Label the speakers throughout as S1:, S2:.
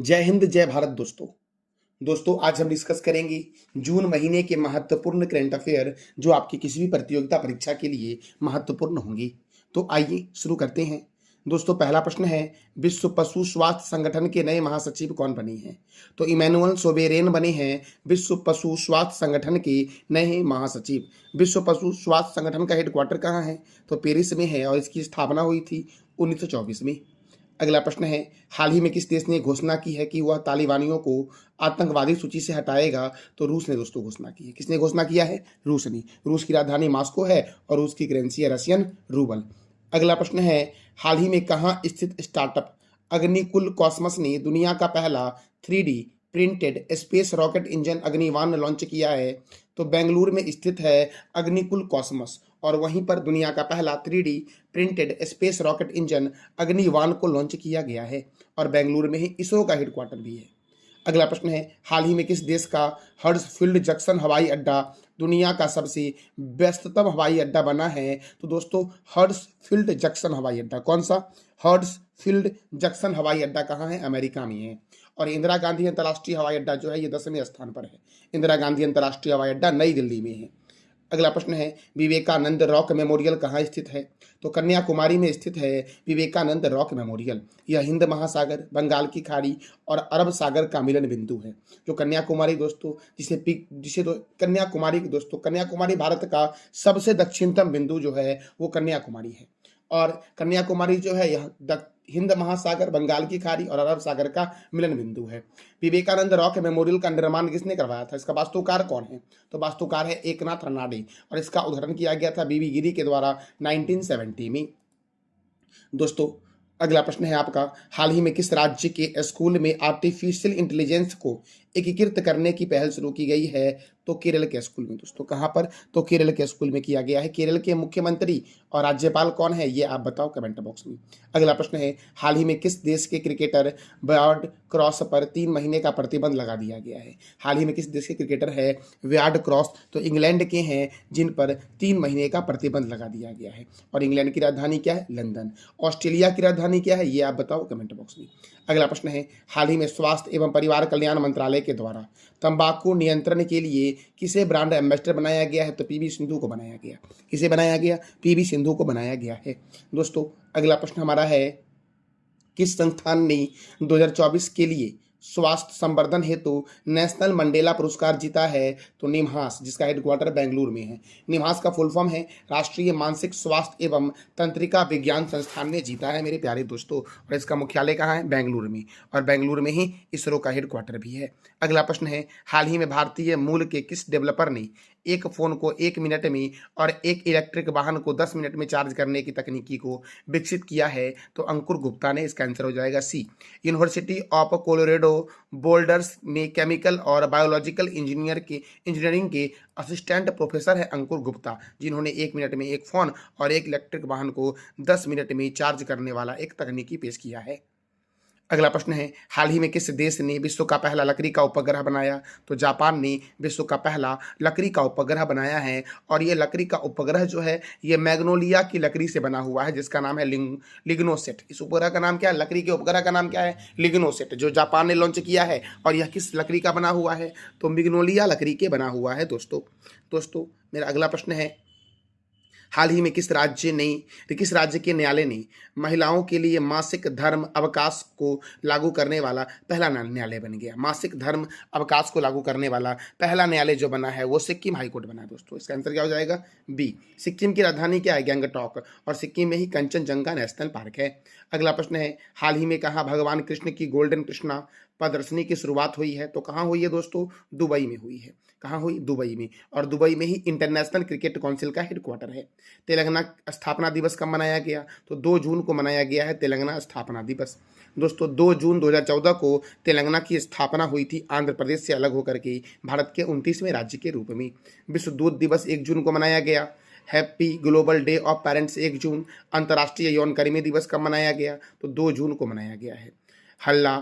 S1: जय हिंद जय भारत दोस्तों। आज हम डिस्कस करेंगे जून महीने के महत्वपूर्ण करंट अफेयर जो आपकी किसी भी प्रतियोगिता परीक्षा के लिए महत्वपूर्ण होंगी। तो आइए शुरू करते हैं। दोस्तों, पहला प्रश्न है, विश्व पशु स्वास्थ्य संगठन के नए महासचिव कौन बने हैं? तो इमैनुअल सोबेरेन बने हैं विश्व पशु स्वास्थ्य संगठन के नए महासचिव। विश्व पशु स्वास्थ्य संगठन का हेडक्वार्टर कहाँ है? तो पेरिस में है और इसकी स्थापना हुई थी 1924 में। अगला प्रश्न है, हाल ही में किस देश ने घोषणा की है कि वह तालिबानियों को आतंकवादी सूची से हटाएगा? तो रूस ने दोस्तों घोषणा की है। किसने घोषणा किया है? रूस ने। रूस की राजधानी मॉस्को है और रूस की करेंसी है रशियन रूबल। अगला प्रश्न है, हाल ही में कहाँ स्थित स्टार्टअप अग्निकुल कॉस्मस ने दुनिया का पहला 3D printed space rocket engine Agnibaan launch किया है? तो बेंगलुरु में स्थित है अग्निकुल कॉस्मस और वहीं पर दुनिया का पहला 3D printed space rocket engine Agnibaan को लॉन्च किया गया है और बेंगलुरु में ही इसरो का हेडक्वार्टर भी है। अगला प्रश्न है, हाल ही में किस देश का हर्ट्सफील्ड जंक्शन हवाई अड्डा दुनिया का सबसे व्यस्ततम हवाई अड्डा बना है? तो दोस्तों, हर्ट्सफील्ड जंक्शन हवाई अड्डा कौन सा? हर्ट्सफील्ड जंक्शन हवाई अड्डा कहाँ है? अमेरिका में है। और इंदिरा गांधी अंतर्राष्ट्रीय हवाई अड्डा जो है ये 10वें स्थान पर है। इंदिरा गांधी अंतर्राष्ट्रीय हवाई अड्डा नई दिल्ली में है। अगला प्रश्न है, विवेकानंद रॉक मेमोरियल कहाँ स्थित है? तो कन्याकुमारी में स्थित है विवेकानंद रॉक मेमोरियल। यह हिंद महासागर, बंगाल की खाड़ी और अरब सागर का मिलन बिंदु है। जो कन्याकुमारी दोस्तों कन्याकुमारी भारत का सबसे दक्षिणतम बिंदु जो है वो कन्याकुमारी है। और कन्याकुमारी जो है यह हिंद महासागर, बंगाल की खाड़ी और अरब सागर का मिलन बिंदु है। विवेकानंद रॉक मेमोरियल का निर्माण किसने करवाया था? इसका वास्तुकार कौन है? तो वास्तुकार है एकनाथ रनाडे और इसका उद्घाटन किया गया था बीवी गिरी के द्वारा 1970 में। दोस्तों, अगला प्रश्न है आपका, हाल ही में किस राज्य के स्कूल में आर्टिफिशियल इंटेलिजेंस को एकीकृत करने की पहल शुरू की गई है? तो केरल के स्कूल में। दोस्तों, कहां पर? तो केरल के स्कूल में किया गया है। केरल के मुख्यमंत्री और राज्यपाल कौन है ये आप बताओ कमेंट बॉक्स में। अगला प्रश्न है, हाल ही में किस देश के क्रिकेटर व्यार्ड क्रॉस पर 3 महीने का प्रतिबंध लगा दिया गया है? हाल ही में किस देश के क्रिकेटर है व्यार्ड क्रॉस? तो इंग्लैंड के हैं जिन पर 3 महीने का प्रतिबंध लगा दिया गया है। और इंग्लैंड की राजधानी क्या है? लंदन। ऑस्ट्रेलिया की राजधानी क्या है ये आप बताओ कमेंट बॉक्स में। अगला प्रश्न है, हाल ही में स्वास्थ्य एवं परिवार कल्याण मंत्रालय के द्वारा तंबाकू नियंत्रण के लिए किसे ब्रांड एम्बेसडर बनाया गया है? तो पीवी सिंधु को बनाया गया। किसे बनाया गया? पीवी सिंधु को बनाया गया है। दोस्तों, अगला प्रश्न हमारा है, किस संस्थान ने 2024 के लिए स्वास्थ्य संवर्धन हेतु नेशनल मंडेला पुरस्कार जीता है? तो निम्हांस, जिसका हेडक्वार्टर बेंगलुरु में है। निम्हांस का फुल फॉर्म है राष्ट्रीय मानसिक स्वास्थ्य एवं तंत्रिका विज्ञान संस्थान ने जीता है मेरे प्यारे दोस्तों। और इसका मुख्यालय कहाँ है? बेंगलुरु में। और बेंगलुरु में ही इसरो का हेडक्वार्टर भी है। अगला प्रश्न है, हाल ही में भारतीय मूल के किस डेवलपर ने एक फोन को 1 मिनट में और एक इलेक्ट्रिक वाहन को 10 मिनट में चार्ज करने की तकनीकी को विकसित किया है? तो अंकुर गुप्ता ने। इसका आंसर हो जाएगा सी। यूनिवर्सिटी ऑफ कोलोराडो बोल्डर्स में केमिकल और बायोलॉजिकल इंजीनियरिंग के असिस्टेंट प्रोफेसर है अंकुर गुप्ता, जिन्होंने 1 मिनट में एक फोन और एक इलेक्ट्रिक वाहन को 10 मिनट में चार्ज करने वाला एक तकनीकी पेश किया है। अगला प्रश्न है, हाल ही में किस देश ने विश्व का पहला लकड़ी का उपग्रह बनाया? तो जापान ने विश्व का पहला लकड़ी का उपग्रह बनाया है। और ये लकड़ी का उपग्रह जो है ये मैग्नोलिया की लकड़ी से बना हुआ है, जिसका नाम है लिग्नोसेट। इस उपग्रह का नाम क्या है? लकड़ी के उपग्रह का नाम क्या है? लिग्नोसेट, जो जापान ने लॉन्च किया है। और यह किस लकड़ी का बना हुआ है? तो मैग्नोलिया लकड़ी के बना हुआ है दोस्तों, मेरा अगला प्रश्न है, हाल ही में किस राज्य के न्यायालय ने महिलाओं के लिए मासिक धर्म अवकाश को लागू करने वाला पहला न्यायालय बन गया? मासिक धर्म अवकाश को लागू करने वाला पहला न्यायालय जो बना है वो सिक्किम हाईकोर्ट बना है दोस्तों। इसका आंसर क्या हो जाएगा? बी। सिक्किम की राजधानी क्या है? गैंगटॉक। और सिक्किम में ही कंचनजंगा नेशनल पार्क है। अगला प्रश्न है, हाल ही में कहाँ भगवान कृष्ण की गोल्डन कृष्णा प्रदर्शनी की शुरुआत हुई है? तो कहाँ हुई है दोस्तों? दुबई में हुई है। कहाँ हुई? दुबई में। और दुबई में ही इंटरनेशनल क्रिकेट काउंसिल का हेडक्वार्टर है। तेलंगाना स्थापना दिवस कब मनाया गया? तो 2 जून को मनाया गया है तेलंगाना स्थापना दिवस। दोस्तों, 2 जून 2014 को तेलंगाना की स्थापना हुई थी आंध्र प्रदेश से अलग होकर के भारत के 29वें राज्य के रूप में। विश्व दूध दिवस 1 जून को मनाया गया। Happy global day of parents 1 जून। अंतर्राष्ट्रीय यौन कर्मी दिवस कब मनाया गया? तो 2 जून को मनाया गया है। हल्ला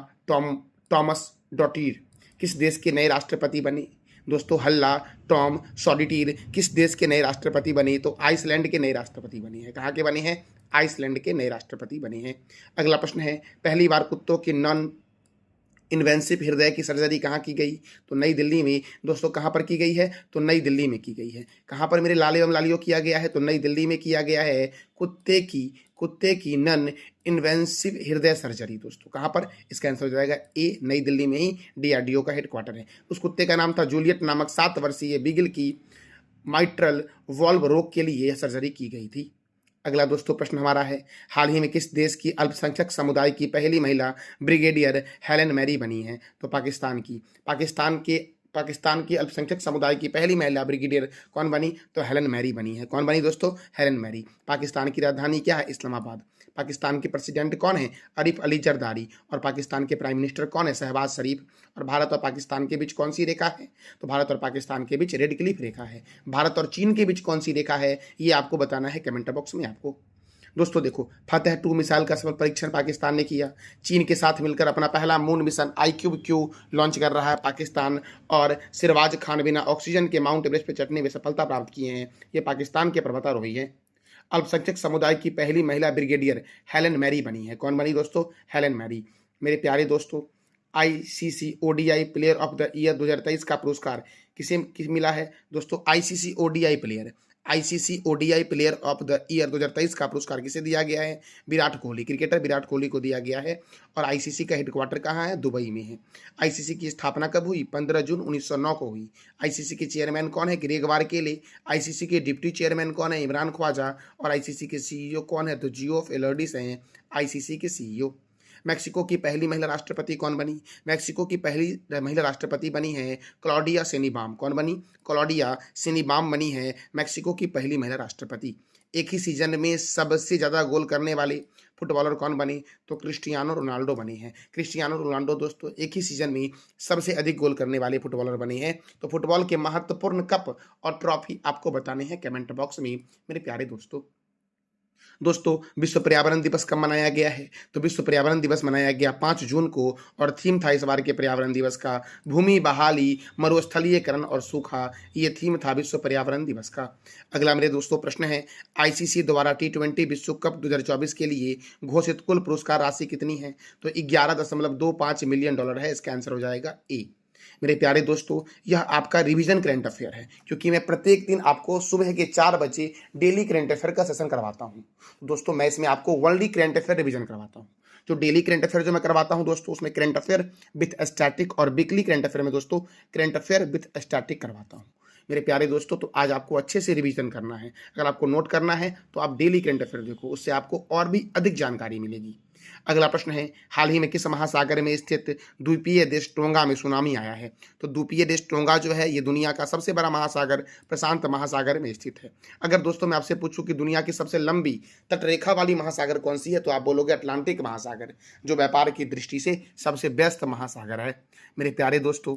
S1: टॉमस डॉटीर किस देश के नए राष्ट्रपति बने? दोस्तों, हल्ला टॉम सॉडिटीर किस देश के नए राष्ट्रपति बने? तो आइसलैंड के नए राष्ट्रपति बने हैं। कहाँ के बने हैं? आइसलैंड के नए राष्ट्रपति बने हैं। अगला प्रश्न है, पहली बार कुत्तों की नॉन इन्वेंसिव हृदय की सर्जरी कहाँ की गई? तो नई दिल्ली में। दोस्तों कहाँ पर की गई है? तो नई दिल्ली में की गई है। कहाँ पर मेरे लाले एवं लालियों किया गया है? तो नई दिल्ली में किया गया है। कुत्ते की नन इन्वेंसिव हृदय सर्जरी दोस्तों कहाँ पर? इसका आंसर हो जाएगा ए, नई दिल्ली में ही डीआरडीओ का हेडक्वार्टर है। उस कुत्ते का नाम था जूलियट नामक 7 वर्षीय बीगल की माइट्रल वॉल्व रोग के लिए यह सर्जरी की गई थी। अगला दोस्तों प्रश्न हमारा है, हाल ही में किस देश की अल्पसंख्यक समुदाय की पहली महिला ब्रिगेडियर हेलेन मैरी बनी है? तो पाकिस्तान की। पाकिस्तान की अल्पसंख्यक समुदाय की पहली महिला ब्रिगेडियर कौन बनी? तो हेलेन मैरी बनी है। कौन बनी दोस्तों? Helen Mary. पाकिस्तान की राजधानी क्या है? इस्लामाबाद। पाकिस्तान के प्रेसिडेंट कौन है? आरिफ अली जरदारी। और पाकिस्तान के प्राइम मिनिस्टर कौन है? शहबाज शरीफ। और भारत और पाकिस्तान के बीच कौन सी रेखा है? तो भारत और पाकिस्तान के बीच रेड क्लिफ रेखा है। भारत और चीन के बीच कौन सी रेखा है? ये आपको बताना है कमेंट बॉक्स में आपको। दोस्तों देखो, फतेह 2 मिसाइल का सफल परीक्षण पाकिस्तान ने किया। चीन के साथ मिलकर अपना पहला मून मिशन IQQ लॉन्च कर रहा है पाकिस्तान। और सिरवाज खान बिना ऑक्सीजन के माउंट एवरेस्ट पर चढ़ने में सफलता प्राप्त किए हैं। ये पाकिस्तान के पर्वतारोही हैं। अल्पसंख्यक समुदाय की पहली महिला ब्रिगेडियर हेलेन मैरी बनी है। कौन बनी दोस्तों? Helen Mary. मेरे प्यारे दोस्तों, ICC ODI player of the year 2023 का पुरस्कार किसे मिला है? दोस्तों ICC ODI player of the year 2023 का पुरस्कार किसे दिया गया है? विराट कोहली, क्रिकेटर विराट कोहली को दिया गया है। और ICC का हेडक्वार्टर कहाँ है? दुबई में है। ICC की स्थापना कब हुई? 15 जून 1909 को हुई। ICC के चेयरमैन कौन है? ग्रेग वारकेले। ICC के डिप्टी चेयरमैन कौन है? इमरान ख्वाजा। और ICC के CEO कौन है? तो जियोफ एलर्डिस हैं ICC के CEO। मैक्सिको की पहली महिला राष्ट्रपति कौन बनी? मैक्सिको की पहली महिला राष्ट्रपति बनी है क्लॉडिया सेनीबाम। कौन बनी? क्लॉडिया सेनीबाम बनी है मैक्सिको की पहली महिला राष्ट्रपति। एक ही सीजन में सबसे ज्यादा गोल करने वाले फुटबॉलर कौन बने? तो क्रिस्टियानो रोनाल्डो बने हैं। क्रिस्टियानो रोनाल्डो दोस्तों एक ही सीजन में सबसे अधिक गोल करने वाले फुटबॉलर बने हैं। तो फुटबॉल के महत्वपूर्ण कप और ट्रॉफी आपको बताने हैं कमेंट बॉक्स में मेरे प्यारे दोस्तों। दोस्तों विश्व पर्यावरण दिवस कब मनाया गया है? तो विश्व पर्यावरण दिवस मनाया गया 5 जून को। और थीम था इस बार के पर्यावरण दिवस का भूमि बहाली, मरुस्थलीयकरण और सूखा। ये थीम था विश्व पर्यावरण दिवस का। अगला मेरे दोस्तों प्रश्न है, ICC द्वारा T20 विश्व कप 2024 के लिए घोषित कुल पुरस्कार राशि कितनी है? तो $11.25 मिलियन है। इसका आंसर हो जाएगा ए। मेरे प्यारे दोस्तों, यह आपका रिवीजन करंट अफेयर है, क्योंकि मैं प्रत्येक दिन आपको सुबह के 4 बजे डेली करंट अफेयर का सेशन करवाता हूं। दोस्तों मैं इसमें आपको वर्ल्ड करंट अफेयर रिवीजन करवाता हूं। जो डेली करंट अफेयर जो मैं करवाता हूं दोस्तों, उसमें करंट अफेयर विथ स्टैटिक, और वीकली करंट अफेयर में दोस्तों करंट अफेयर विथ स्टैटिक करवाता हूं। मेरे प्यारे दोस्तों, तो आज आपको अच्छे से रिवीजन करना है। अगर आपको नोट करना है तो आप डेली करंट अफेयर देखो, उससे आपको और भी अधिक जानकारी मिलेगी। अगला प्रश्न है, हाल ही में किस महासागर में स्थित द्वीपीय देश टोंगा में सुनामी आया है? तो द्वीपीय देश टोंगा जो है ये दुनिया का सबसे बड़ा महासागर प्रशांत महासागर में स्थित है। अगर दोस्तों मैं आपसे पूछूं कि दुनिया की सबसे लंबी तटरेखा वाली महासागर कौन सी है, तो आप बोलोगे अटलांटिक महासागर, जो व्यापार की दृष्टि से सबसे व्यस्त महासागर है। मेरे प्यारे दोस्तों,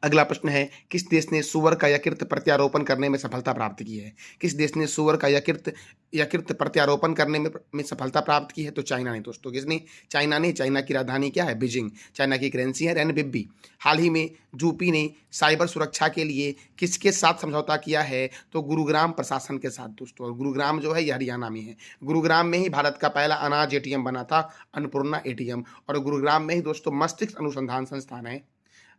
S1: अगला प्रश्न है, किस देश ने सुअर का यकृत प्रत्यारोपण करने में सफलता प्राप्त की है? किस देश ने सुअर का यकृत प्रत्यारोपण करने में सफलता प्राप्त की है? तो चाइना ने दोस्तों। किसने? चाइना ने। चाइना की राजधानी क्या है? बीजिंग। चाइना की करेंसी है रेनबिब्बी। हाल ही में यूपी ने साइबर सुरक्षा के लिए किसके साथ समझौता किया है? तो गुरुग्राम प्रशासन के साथ दोस्तों। और गुरुग्राम जो है यह हरियाणा में है। गुरुग्राम में ही भारत का पहला अनाज ATM बना था, अन्नपूर्णा ATM। और गुरुग्राम में ही दोस्तों मस्तिष्क अनुसंधान संस्थान है।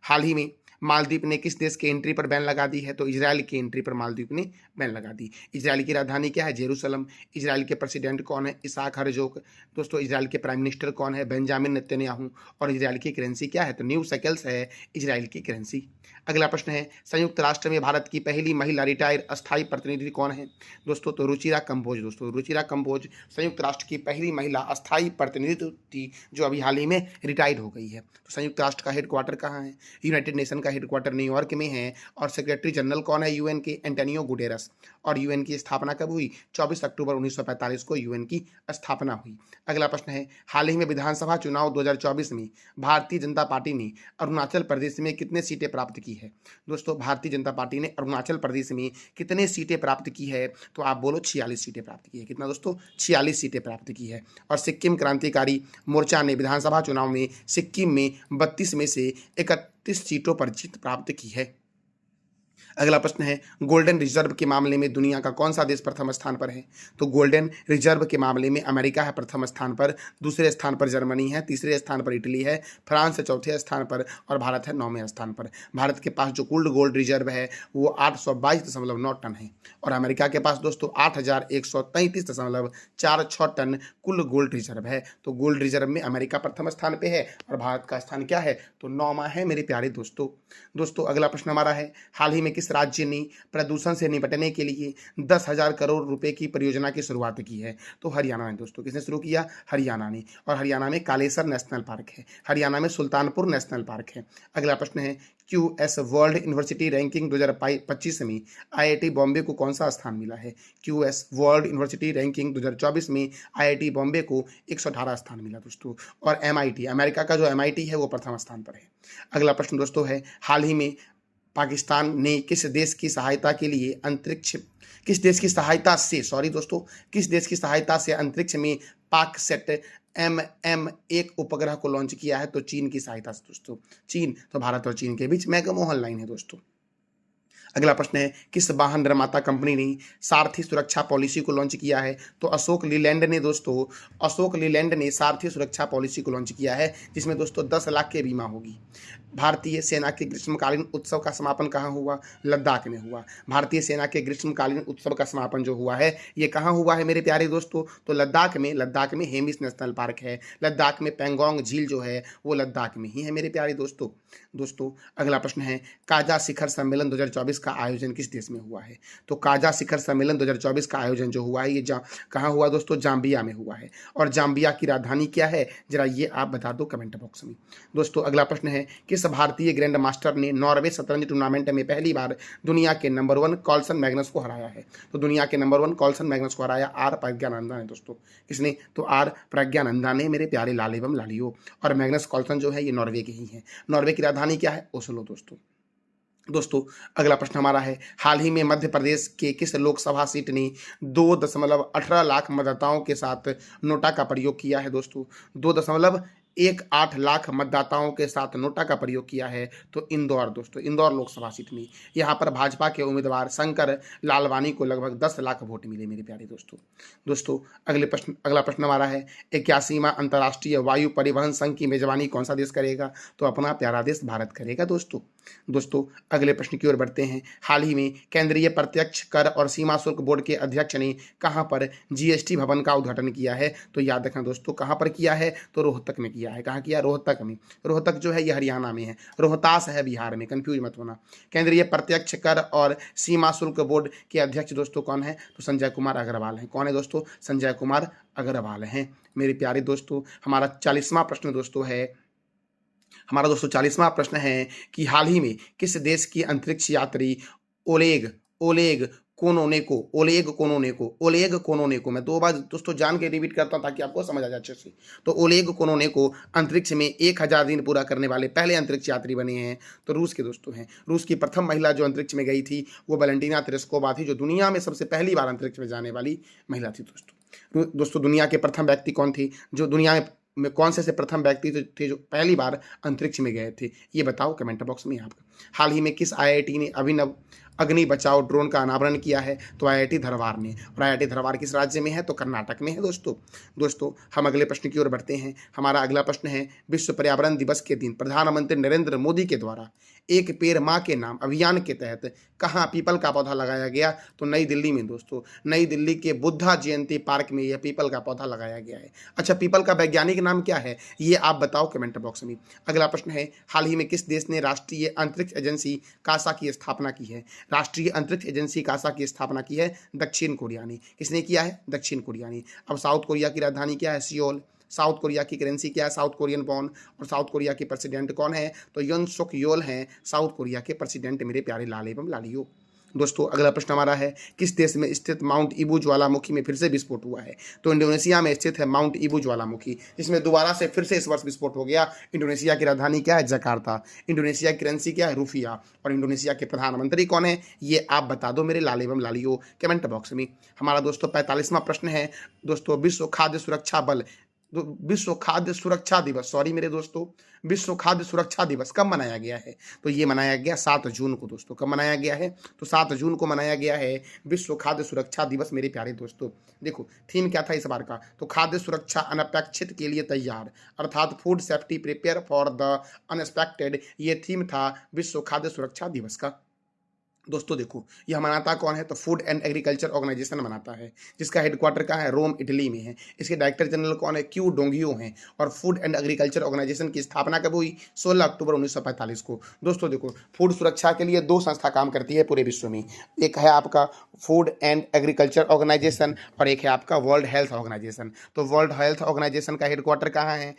S1: हाल ही में मालदीव ने किस देश के एंट्री पर बैन लगा दी है? तो इजराइल की एंट्री पर मालदीव ने बैन लगा दी। इजराइल की राजधानी क्या है? जेरूसलम। इजराइल के प्रेसिडेंट कौन है? Isaac Herzog. दोस्तों इजराइल के प्राइम मिनिस्टर कौन है? Benjamin Netanyahu. और इजराइल की करेंसी क्या है? तो न्यू शेकल्स है इजराइल की करेंसी। अगला प्रश्न है, संयुक्त राष्ट्र में भारत की पहली महिला रिटायर्ड अस्थायी प्रतिनिधि कौन है? दोस्तों तो रुचिरा कंबोज। दोस्तों रुचिरा कंबोज संयुक्त राष्ट्र की पहली महिला अस्थायी प्रतिनिधि थी, जो अभी हाल ही में रिटायर्ड हो गई है। तो संयुक्त राष्ट्र का हेडक्वार्टर कहाँ है? यूनाइटेड नेशन का हेडक्वार्टर न्यूयॉर्क में है। और सेक्रेटरी जनरल कौन है UN के? Antonio Guterres. और UN की स्थापना कब हुई? 24 अक्टूबर 1945 को UN की स्थापना हुई। अगला प्रश्न है, हाल ही में विधानसभा चुनाव 2024 में भारतीय जनता पार्टी ने अरुणाचल प्रदेश में कितने सीटें प्राप्त की है? दोस्तों भारतीय जनता पार्टी ने अरुणाचल प्रदेश में कितने सीटें प्राप्त की है? तो आप बोलो 46 सीटें प्राप्त की है। कितना दोस्तों? 46 सीटें प्राप्त की है। और सिक्किम क्रांतिकारी मोर्चा ने विधानसभा चुनाव में सिक्किम में 32 में से 31 सीटों पर जीत प्राप्त की है। अगला प्रश्न है, गोल्डन रिजर्व के मामले में दुनिया का कौन सा देश प्रथम स्थान पर है? तो गोल्डन रिजर्व के मामले में अमेरिका है प्रथम स्थान पर, दूसरे स्थान पर जर्मनी है, तीसरे स्थान पर इटली है, फ्रांस है चौथे स्थान पर और भारत है 9वें स्थान पर। भारत के पास जो कुल गोल्ड रिजर्व है वो 822.9 टन है और अमेरिका के पास दोस्तों 8133.46 टन कुल गोल्ड रिजर्व है। तो गोल्ड रिजर्व में अमेरिका प्रथम स्थान पे है और भारत का स्थान क्या है? तो 9वां है मेरे प्यारे दोस्तों। दोस्तों अगला प्रश्न हमारा है, हाल ही में किस राज्य ने प्रदूषण से निपटने के लिए 10,000 करोड़ रुपए की परियोजना की शुरुआत की है? तो हरियाणा ने दोस्तों। किसने शुरू किया? हरियाणा ने। और हरियाणा में कालेसर नेशनल पार्क है, हरियाणा में सुल्तानपुर नेशनल पार्क है। अगला प्रश्न है, QS वर्ल्ड यूनिवर्सिटी रैंकिंग 2025 में IIT बॉम्बे को कौन सा स्थान मिला है? QS वर्ल्ड यूनिवर्सिटी रैंकिंग 2024 में IIT बॉम्बे को 118 स्थान मिला दोस्तों। और MIT, अमेरिका का जो MIT है वो प्रथम स्थान पर है। अगला प्रश्न दोस्तों है, हाल ही में पाकिस्तान ने किस देश की सहायता के लिए अंतरिक्ष किस देश की सहायता से किस देश की सहायता से अंतरिक्ष में पाकसेट MM1 उपग्रह को लॉन्च किया है? तो चीन की सहायता से दोस्तों। चीन, तो भारत और चीन के बीच मैक-मोहन लाइन है दोस्तों। अगला प्रश्न है, किस वाहन निर्माता कंपनी ने सारथी सुरक्षा पॉलिसी को लॉन्च किया है? तो अशोक लीलैंड ने सारथी सुरक्षा पॉलिसी को लॉन्च किया है, जिसमें दोस्तों 10 लाख के बीमा होगी। भारतीय सेना के ग्रीष्मकालीन उत्सव का समापन कहाँ हुआ? लद्दाख में हुआ। भारतीय सेना के ग्रीष्मकालीन उत्सव का समापन जो हुआ है ये कहाँ हुआ है मेरे प्यारे दोस्तों? तो लद्दाख में हेमिस नेशनल पार्क है। लद्दाख में पेंगोंग झील जो है वो लद्दाख में ही है मेरे प्यारे दोस्तों। अगला प्रश्न है, काजा शिखर सम्मेलन 2024 का आयोजन किस देश में हुआ है? तो काजा शिखर सम्मेलन 2024 का आयोजन जो हुआ है ये कहाँ हुआ दोस्तों? जाम्बिया में हुआ है। और जाम्बिया की राजधानी क्या है? जरा ये आप बता दो कमेंट बॉक्स में। दोस्तों अगला प्रश्न है, किस भारतीय ग्रैंड मास्टर ने नॉर्वे शतरंज टूर्नामेंट में पहली बार दुनिया के नंबर 1 कार्लसन मैग्नस को हराया है? तो दुनिया के नंबर 1 कार्लसन मैग्नस को हराया आर प्रज्ञानंदा ने दोस्तों। किसने? तो आर प्रज्ञानंदा ने मेरे प्यारे लाल एवं लालियो। और मैग्नस कार्लसन जो है ये नॉर्वे के ही है। नॉर्वे की राजधानी क्या है? ओस्लो दोस्तों अगला प्रश्न हमारा है, हाल ही में मध्य प्रदेश के किस लोकसभा सीट ने 2.18 लाख मतदाताओं के साथ नोटा का प्रयोग किया है? दोस्तों 2.18 लाख मतदाताओं के साथ नोटा का प्रयोग किया है। तो इंदौर दोस्तों, इंदौर लोकसभा सीट में यहाँ पर भाजपा के उम्मीदवार शंकर लालवानी को लगभग 10 लाख वोट मिले मेरे प्यारे दोस्तों। अगला प्रश्न हमारा है, 81वां अंतर्राष्ट्रीय वायु परिवहन संघ की मेजबानी कौन सा देश करेगा? तो अपना प्यारा देश भारत करेगा दोस्तों। अगले प्रश्न की ओर बढ़ते हैं, हाल ही में केंद्रीय प्रत्यक्ष कर और सीमा शुल्क बोर्ड के अध्यक्ष ने कहां पर GST भवन का उद्घाटन किया है? तो याद रखना दोस्तों, कहां पर किया है? तो रोहतक में किया है। कहां किया? रोहतक में। रोहतक जो है ये हरियाणा में है, रोहतास है बिहार में, कंफ्यूज मत होना। केंद्रीय प्रत्यक्ष कर और सीमा शुल्क बोर्ड के अध्यक्ष दोस्तों कौन है? तो संजय कुमार अग्रवाल है। कौन है दोस्तों? संजय कुमार अग्रवाल हैं मेरे प्यारे दोस्तों। हमारा 40वां प्रश्न दोस्तों है, कि हाल ही में किस देश की अंतरिक्ष यात्री ओलेग कोनोनेको, मैं 2 बार दोस्तों जान के रिपीट करता हूं ताकि आपको समझ आ जाए अच्छे से। तो ओलेग कोनोनेको अंतरिक्ष में 1000 दिन पूरा करने वाले पहले अंतरिक्ष यात्री बने हैं। तो रूस के दोस्तों हैं। रूस की प्रथम महिला जो अंतरिक्ष में गई थी वो वैलेंटीना तेरेस्कोवा थी, जो दुनिया में सबसे पहली बार अंतरिक्ष में जाने वाली महिला थी दोस्तों। दुनिया के प्रथम व्यक्ति कौन थे? जो दुनिया में कौन से प्रथम व्यक्ति थे जो पहली बार अंतरिक्ष में गए थे? ये बताओ कमेंट बॉक्स में। आपका हाल ही में किस IIT ने अभिनव अग्नि बचाओ ड्रोन का अनावरण किया है? तो IIT धरवार ने। और IIT धरवार किस राज्य में है? तो कर्नाटक में है दोस्तों। हम अगले प्रश्न की ओर बढ़ते हैं। हमारा अगला प्रश्न है, विश्व पर्यावरण दिवस के दिन प्रधानमंत्री नरेंद्र मोदी के द्वारा एक पेड़ माँ के नाम अभियान के तहत कहाँ पीपल का पौधा लगाया गया? तो नई दिल्ली में दोस्तों। नई दिल्ली के बुद्धा जयंती पार्क में यह पीपल का पौधा लगाया गया है। अच्छा, पीपल का वैज्ञानिक नाम क्या है? ये आप बताओ कमेंट बॉक्स में। अगला प्रश्न है, हाल ही में किस देश ने राष्ट्रीय अंतरिक्ष एजेंसी कासा की स्थापना की है? राष्ट्रीय अंतरिक्ष एजेंसी कासा की स्थापना की है दक्षिण कोरिया ने। किसने किया है? दक्षिण कोरिया ने। अब साउथ कोरिया की राजधानी क्या है? सियोल। साउथ कोरिया की करेंसी क्या है? South Korean von. और साउथ कोरिया के प्रेसिडेंट कौन है? तो युन सुक योल हैं साउथ कोरिया के प्रेसिडेंट मेरे प्यारे लाल एवं लालियो। दोस्तों अगला प्रश्न हमारा है, किस देश में स्थित माउंट ईबू ज्वालामुखी में फिर से विस्फोट हुआ है? तो इंडोनेशिया में स्थित है माउंट ईबू ज्वालामुखी, जिसमें दोबारा से फिर से इस वर्ष विस्फोट हो गया। इंडोनेशिया की राजधानी क्या है? जकार्ता। इंडोनेशिया की करेंसी क्या है? रुफिया। और इंडोनेशिया के प्रधानमंत्री कौन है? ये आप बता दो मेरे लाल एवं लालियो कमेंट बॉक्स में। हमारा दोस्तों 45वां प्रश्न है दोस्तों, विश्व खाद्य सुरक्षा बल विश्व खाद्य सुरक्षा दिवस, सॉरी मेरे दोस्तों, विश्व खाद्य सुरक्षा दिवस कब मनाया गया है? तो ये मनाया गया 7 जून को दोस्तों। कब मनाया गया है? तो 7 जून को मनाया गया है विश्व खाद्य सुरक्षा दिवस मेरे प्यारे दोस्तों। देखो थीम क्या था इस बार का? तो खाद्य सुरक्षा अनपेक्षित के लिए तैयार, अर्थात food safety prepare for the unexpected, ये थीम था विश्व खाद्य सुरक्षा दिवस का। दोस्तों देखो, यह मनाता कौन है? तो फूड एंड एग्रीकल्चर ऑर्गेनाइजेशन मनाता है, जिसका हेडक्वार्टर कहाँ है? रोम, इटली में है। इसके डायरेक्टर जनरल कौन है? क्यू डोंगियो हैं। और फूड एंड एग्रीकल्चर ऑर्गेनाइजेशन की स्थापना कब हुई? 16 अक्टूबर 1945 को। दोस्तों देखो, फूड सुरक्षा के लिए 2 संस्था काम करती है पूरे विश्व में। एक है आपका फूड एंड एग्रीकल्चर ऑर्गेनाइजेशन और एक है आपका वर्ल्ड हेल्थ ऑर्गेनाइजेशन। तो वर्ल्ड हेल्थ ऑर्गेनाइजेशन का हेडक्वार्टर कहाँ है?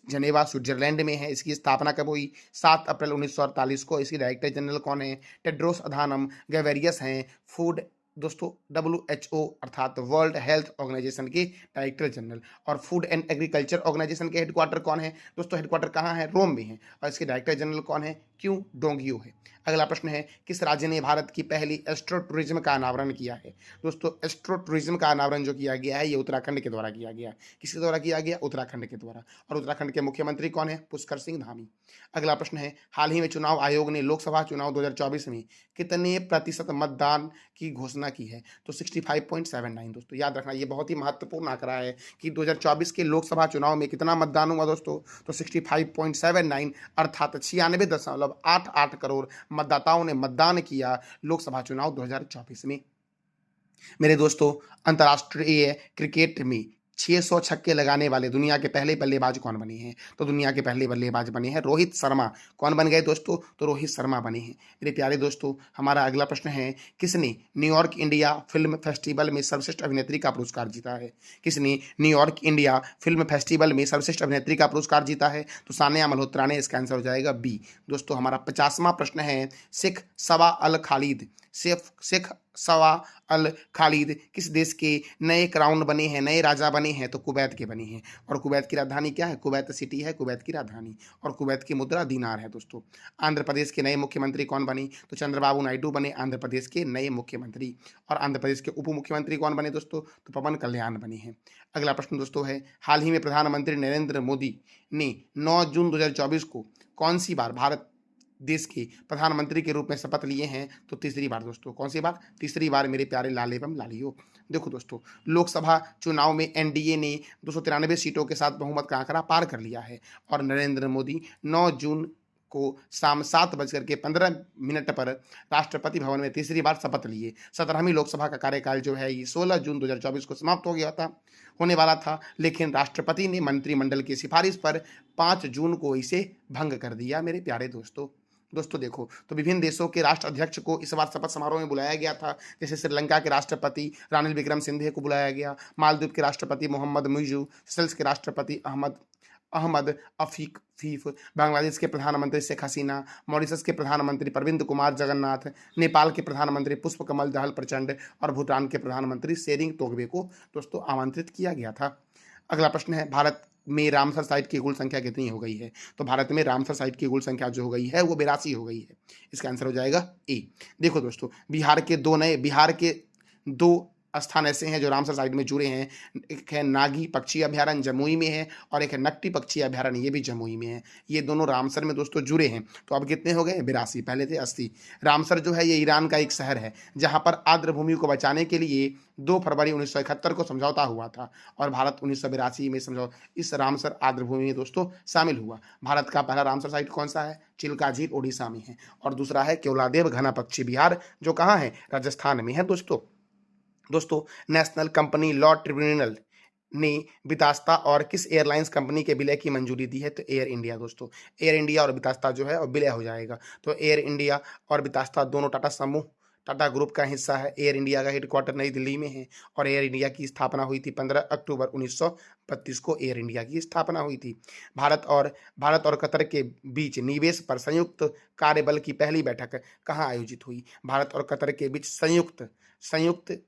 S1: जनेवा, स्विट्जरलैंड में है। इसकी स्थापना कब हुई? 7 अप्रैल 1948 को। इसकी डायरेक्टर जनरल कौन है? टेड्रोस अधानम गैवेरियस हैं। फूड दोस्तों WHO अर्थात वर्ल्ड हेल्थ ऑर्गेनाइजेशन के डायरेक्टर जनरल। और फूड एंड एग्रीकल्चर ऑर्गेनाइजेशन के हेडक्वार्टर कौन है? दोस्तों हेडक्वार्टर कहाँ है? रोम में है। और इसके डायरेक्टर जनरल कौन है? क्यू डोंगियो है। अगला प्रश्न है, किस राज्य ने भारत की पहली एस्ट्रो टूरिज्म का अनावरण किया है? दोस्तों एस्ट्रो टूरिज्म का अनावरण जो किया गया है ये उत्तराखंड के द्वारा किया गया। किसके द्वारा किया गया? उत्तराखंड के द्वारा। और उत्तराखंड के मुख्यमंत्री कौन है? पुष्कर सिंह धामी। अगला प्रश्न है, हाल ही में चुनाव आयोग ने लोकसभा चुनाव 2024 में कितने प्रतिशत मतदान की घोषणा की है? तो 65.79। दोस्तों याद रखना, ये बहुत ही महत्वपूर्ण आंकड़ा है कि 2024 के लोकसभा चुनाव में कितना मतदान हुआ दोस्तों? तो 65.79 अर्थात 96.88 करोड़ मतदाताओं ने मतदान किया लोकसभा चुनाव 2024 में। मेरे दोस्तों, अंतर्राष्ट्रीय क्रिकेट में 600 छक्के लगाने वाले दुनिया के पहले बल्लेबाज कौन बने हैं? तो दुनिया के पहले बल्लेबाज बने हैं रोहित शर्मा। कौन बन गए दोस्तों? तो रोहित शर्मा बने हैं। मेरे प्यारे दोस्तों, हमारा अगला प्रश्न है, किसने न्यूयॉर्क इंडिया फिल्म फेस्टिवल में सर्वश्रेष्ठ अभिनेत्री का पुरस्कार जीता है? किसने न्यूयॉर्क इंडिया फिल्म फेस्टिवल में सर्वश्रेष्ठ अभिनेत्री का पुरस्कार जीता है? तो सानिया मल्होत्रा ने। इसका आंसर हो जाएगा बी। दोस्तों हमारा 50वां प्रश्न है, शेख सवा अल खालिद शेख सवा अल खालिद किस देश के नए क्राउन बने हैं, नए राजा बने हैं? तो कुवैत के बने हैं। और कुवैत की राजधानी क्या है? कुवैत सिटी है कुवैत की राजधानी। और कुवैत की मुद्रा दीनार है दोस्तों। आंध्र प्रदेश के नए मुख्यमंत्री कौन बने? तो चंद्रबाबू नायडू बने आंध्र प्रदेश के नए मुख्यमंत्री। और आंध्र प्रदेश के उप मुख्यमंत्री कौन बने दोस्तों? तो पवन कल्याण बने हैं। अगला प्रश्न दोस्तों है, हाल ही में प्रधानमंत्री नरेंद्र मोदी ने 9 जून 2024 को कौन सी बार भारत देश के प्रधानमंत्री के रूप में शपथ लिए हैं? तो तीसरी बार दोस्तों। कौन सी बार? तीसरी बार मेरे प्यारे लाल एवं लालियो। देखो दोस्तों, लोकसभा चुनाव में एनडीए ने 293 सीटों के साथ बहुमत का आंकड़ा पार कर लिया है। और नरेंद्र मोदी 9 जून को शाम 7:15 पर राष्ट्रपति भवन में तीसरी बार शपथ लिए। 17वीं लोकसभा का कार्यकाल जो है ये 16 जून 2024 को समाप्त हो गया था, होने वाला था, लेकिन राष्ट्रपति ने मंत्रिमंडल की सिफारिश पर 5 जून को इसे भंग कर दिया मेरे प्यारे दोस्तों। देखो, तो विभिन्न देशों के राष्ट्राध्यक्ष को इस बार शपथ समारोह में बुलाया गया था। जैसे श्रीलंका के राष्ट्रपति रानिल विक्रमसिंघे को बुलाया गया, मालदीव के राष्ट्रपति मोहम्मद मुइज़ु, सेशल्स के राष्ट्रपति अहमद अफीफ, बांग्लादेश के प्रधानमंत्री शेख हसीना, मॉरिशस के प्रधानमंत्री प्रविंद कुमार जगन्नाथ, नेपाल के प्रधानमंत्री पुष्प कमल दहल प्रचंड और भूटान के प्रधानमंत्री शेरिंग तोगबे को दोस्तों आमंत्रित किया गया था। अगला प्रश्न है, भारत में रामसर साइट की कुल संख्या कितनी हो गई है? तो भारत में रामसर साइट की कुल संख्या जो हो गई है वो 82 हो गई है। इसका आंसर हो जाएगा ए। देखो दोस्तों, बिहार के दो स्थान ऐसे हैं जो रामसर साइट में जुड़े हैं। एक है नागी पक्षी अभ्यारण्य जमुई में है और एक है नकटी पक्षी अभ्यारण्य, ये भी जमुई में है। ये दोनों रामसर में दोस्तों जुड़े हैं। तो अब कितने हो गए? 82, पहले थे 80। रामसर जो है ये ईरान का एक शहर है जहां पर आर्द्र भूमि को बचाने के लिए 2 फरवरी 1971 को समझौता हुआ था और भारत 1982 में इस रामसर आर्द्र भूमि में दोस्तों शामिल हुआ। भारत का पहला रामसर साइट कौन सा है? चिल्का झील ओडिशा में है। और दूसरा है केवलादेव घना पक्षी विहार, जो कहाँ है? राजस्थान में है दोस्तों नेशनल कंपनी लॉ ट्रिब्यूनल ने बितास्ता और किस एयरलाइंस कंपनी के विलय की मंजूरी दी है? तो एयर इंडिया दोस्तों। एयर इंडिया और बितास्ता जो है और विलय हो जाएगा। तो एयर इंडिया और बितास्ता दोनों टाटा ग्रुप का हिस्सा है। एयर इंडिया का हेडक्वार्टर नई दिल्ली में है और एयर इंडिया की स्थापना हुई थी 15 अक्टूबर 1932 को एयर इंडिया की स्थापना हुई थी। भारत और कतर के बीच निवेश पर संयुक्त कार्यबल की पहली बैठक कहाँ आयोजित हुई? भारत और कतर के बीच संयुक्त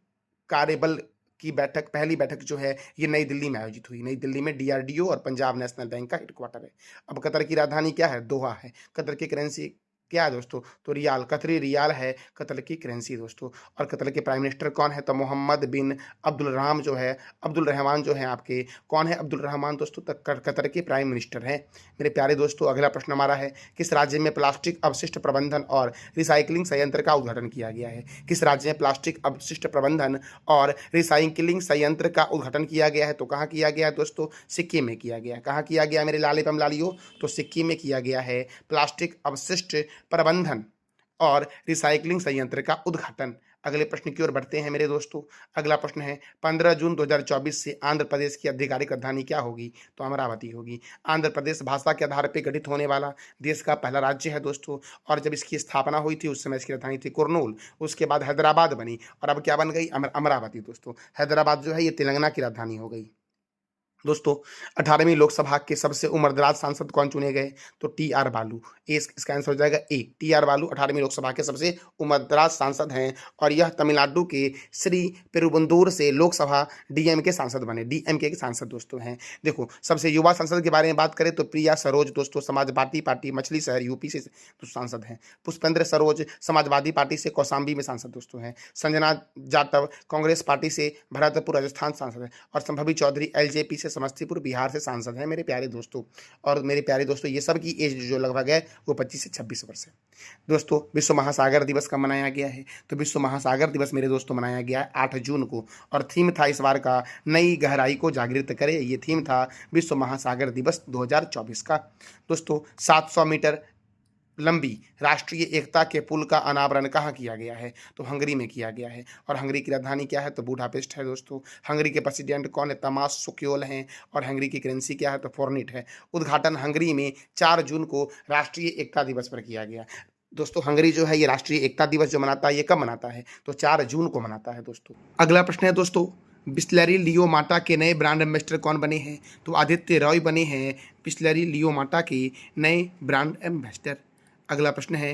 S1: कार्यबल की पहली बैठक जो है ये नई दिल्ली में आयोजित हुई। नई दिल्ली में DRDO और पंजाब नेशनल बैंक का हेडक्वार्टर है। अब कतर की राजधानी क्या है? दोहा है। कतर की करेंसी क्या है दोस्तों? तो रियाल, कतरी रियाल है कतर की करेंसी दोस्तों। और कतर के प्राइम मिनिस्टर कौन है? तो मोहम्मद बिन अब्दुल रहमान जो है आपके, कौन है अब्दुल रहमान दोस्तों? तो कतर के प्राइम मिनिस्टर हैं। मेरे प्यारे दोस्तों, अगला प्रश्न हमारा है, किस राज्य में प्लास्टिक अपशिष्ट प्रबंधन और रिसाइक्लिंग संयंत्र का उद्घाटन किया गया है? किस राज्य में प्लास्टिक अपशिष्ट प्रबंधन और रिसाइक्लिंग संयंत्र का उद्घाटन किया गया है? तो कहाँ किया गया है दोस्तों? सिक्किम में किया गया है। कहाँ किया गया मेरे लाले पम लालियो? तो सिक्किम में किया गया है प्लास्टिक अपशिष्ट प्रबंधन और रिसाइक्लिंग संयंत्र का उद्घाटन। अगले प्रश्न की ओर बढ़ते हैं मेरे दोस्तों। अगला प्रश्न है, 15 जून 2024 से आंध्र प्रदेश की आधिकारिक राजधानी क्या होगी? तो अमरावती होगी। आंध्र प्रदेश भाषा के आधार पर गठित होने वाला देश का पहला राज्य है दोस्तों। और जब इसकी स्थापना हुई थी उस समय इसकी राजधानी थी कुर्नूल, उसके बाद हैदराबाद बनी और अब क्या बन गई? अमरावती दोस्तों। हैदराबाद जो है ये तेलंगाना की राजधानी हो गई दोस्तों। 18वीं लोकसभा के सबसे उम्रदराज सांसद कौन चुने गए? तो टी आर बालू। इसका आंसर हो जाएगा ए, टी आर बालू 18वीं लोकसभा के सबसे उम्रदराज सांसद हैं और यह तमिलनाडु के श्री पेरुबंदूर से लोकसभा डीएमके सांसद बने। डीएमके के सांसद दोस्तों हैं। देखो, सबसे युवा सांसद के बारे में बात करें तो प्रिया सरोज दोस्तों, समाजवादी पार्टी मछली शहर यूपी से सांसद हैं। पुष्पेंद्र सरोज समाजवादी पार्टी से कौशाम्बी में सांसद दोस्तों हैं। संजना जाटव कांग्रेस पार्टी से भरतपुर राजस्थान सांसद है। और संभवी चौधरी एलजेपी से समस्तीपुर बिहार से सांसद हैं मेरे प्यारे दोस्तों। और मेरे प्यारे दोस्तों, ये सब की एज जो लगभग है वो 25 से 26 वर्ष है दोस्तों। विश्व महासागर दिवस कब मनाया गया है? तो विश्व महासागर दिवस मेरे दोस्तों मनाया गया है 8 जून को। और थीम था इस बार का, नई गहराई को जागृत करे। ये थीम था विश्व महासागर दिवस 2024 का दोस्तों। 700 मीटर लंबी राष्ट्रीय एकता के पुल का अनावरण कहाँ किया गया है? तो हंगरी में किया गया है। और हंगरी की राजधानी क्या है? तो बुडापेस्ट है दोस्तों। हंगरी के प्रेसिडेंट कौन है? तमास सुक्योल हैं। और हंगरी की करेंसी क्या है? तो फॉर्निट है। उद्घाटन हंगरी में 4 जून को राष्ट्रीय एकता दिवस पर किया गया दोस्तों। हंगरी जो है ये राष्ट्रीय एकता दिवस जो मनाता है ये कब मनाता है? तो 4 जून को मनाता है दोस्तों। अगला प्रश्न है दोस्तों, बिस्लरी लियो माटा के नए ब्रांड एम्बेसडर कौन बने हैं? तो आदित्य रॉय बने हैं बिस्लरी लियो माटा के नए ब्रांड एम्बेसडर। अगला प्रश्न है,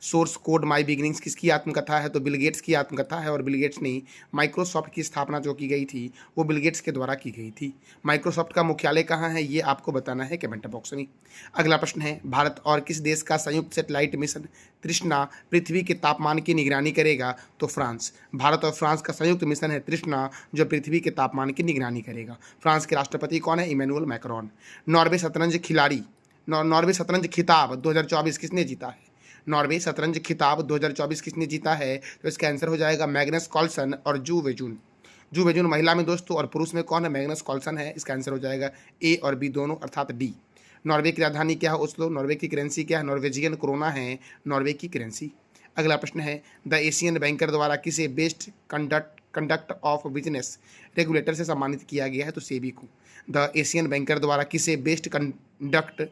S1: सोर्स कोड माई बिगिनिंग्स किसकी आत्मकथा है? तो बिल गेट्स की आत्मकथा है। और बिल गेट्स ने माइक्रोसॉफ्ट की स्थापना जो की गई थी वो बिल गेट्स के द्वारा की गई थी। माइक्रोसॉफ्ट का मुख्यालय कहाँ है ये आपको बताना है कमेंट बॉक्स में। अगला प्रश्न है, भारत और किस देश का संयुक्त सैटेलाइट मिशन तृष्णा पृथ्वी के तापमान की निगरानी करेगा? तो फ्रांस। भारत और फ्रांस का संयुक्त मिशन है तृष्णा जो पृथ्वी के तापमान की निगरानी करेगा। फ्रांस के राष्ट्रपति कौन है? Emmanuel Macron. नॉर्वे शतरंज खिताब 2024 किसने जीता है? नॉर्वे शतरंज खिताब 2024 किसने जीता है? तो इसका आंसर हो जाएगा मैग्नस कार्लसन और जू वेजुन महिला में दोस्तों। और पुरुष में कौन है? मैग्नस कार्लसन है। इसका आंसर हो जाएगा ए और बी दोनों अर्थात डी। नॉर्वे की राजधानी क्या है? ओस्लो। नॉर्वे की करेंसी क्या है? नॉर्वेजियन क्रोना है नॉर्वे की करेंसी। अगला प्रश्न है, द एशियन बैंकर द्वारा किसे best conduct of business regulator से सम्मानित किया गया है? तो सेबी को। द एशियन बैंकर द्वारा किसे best conduct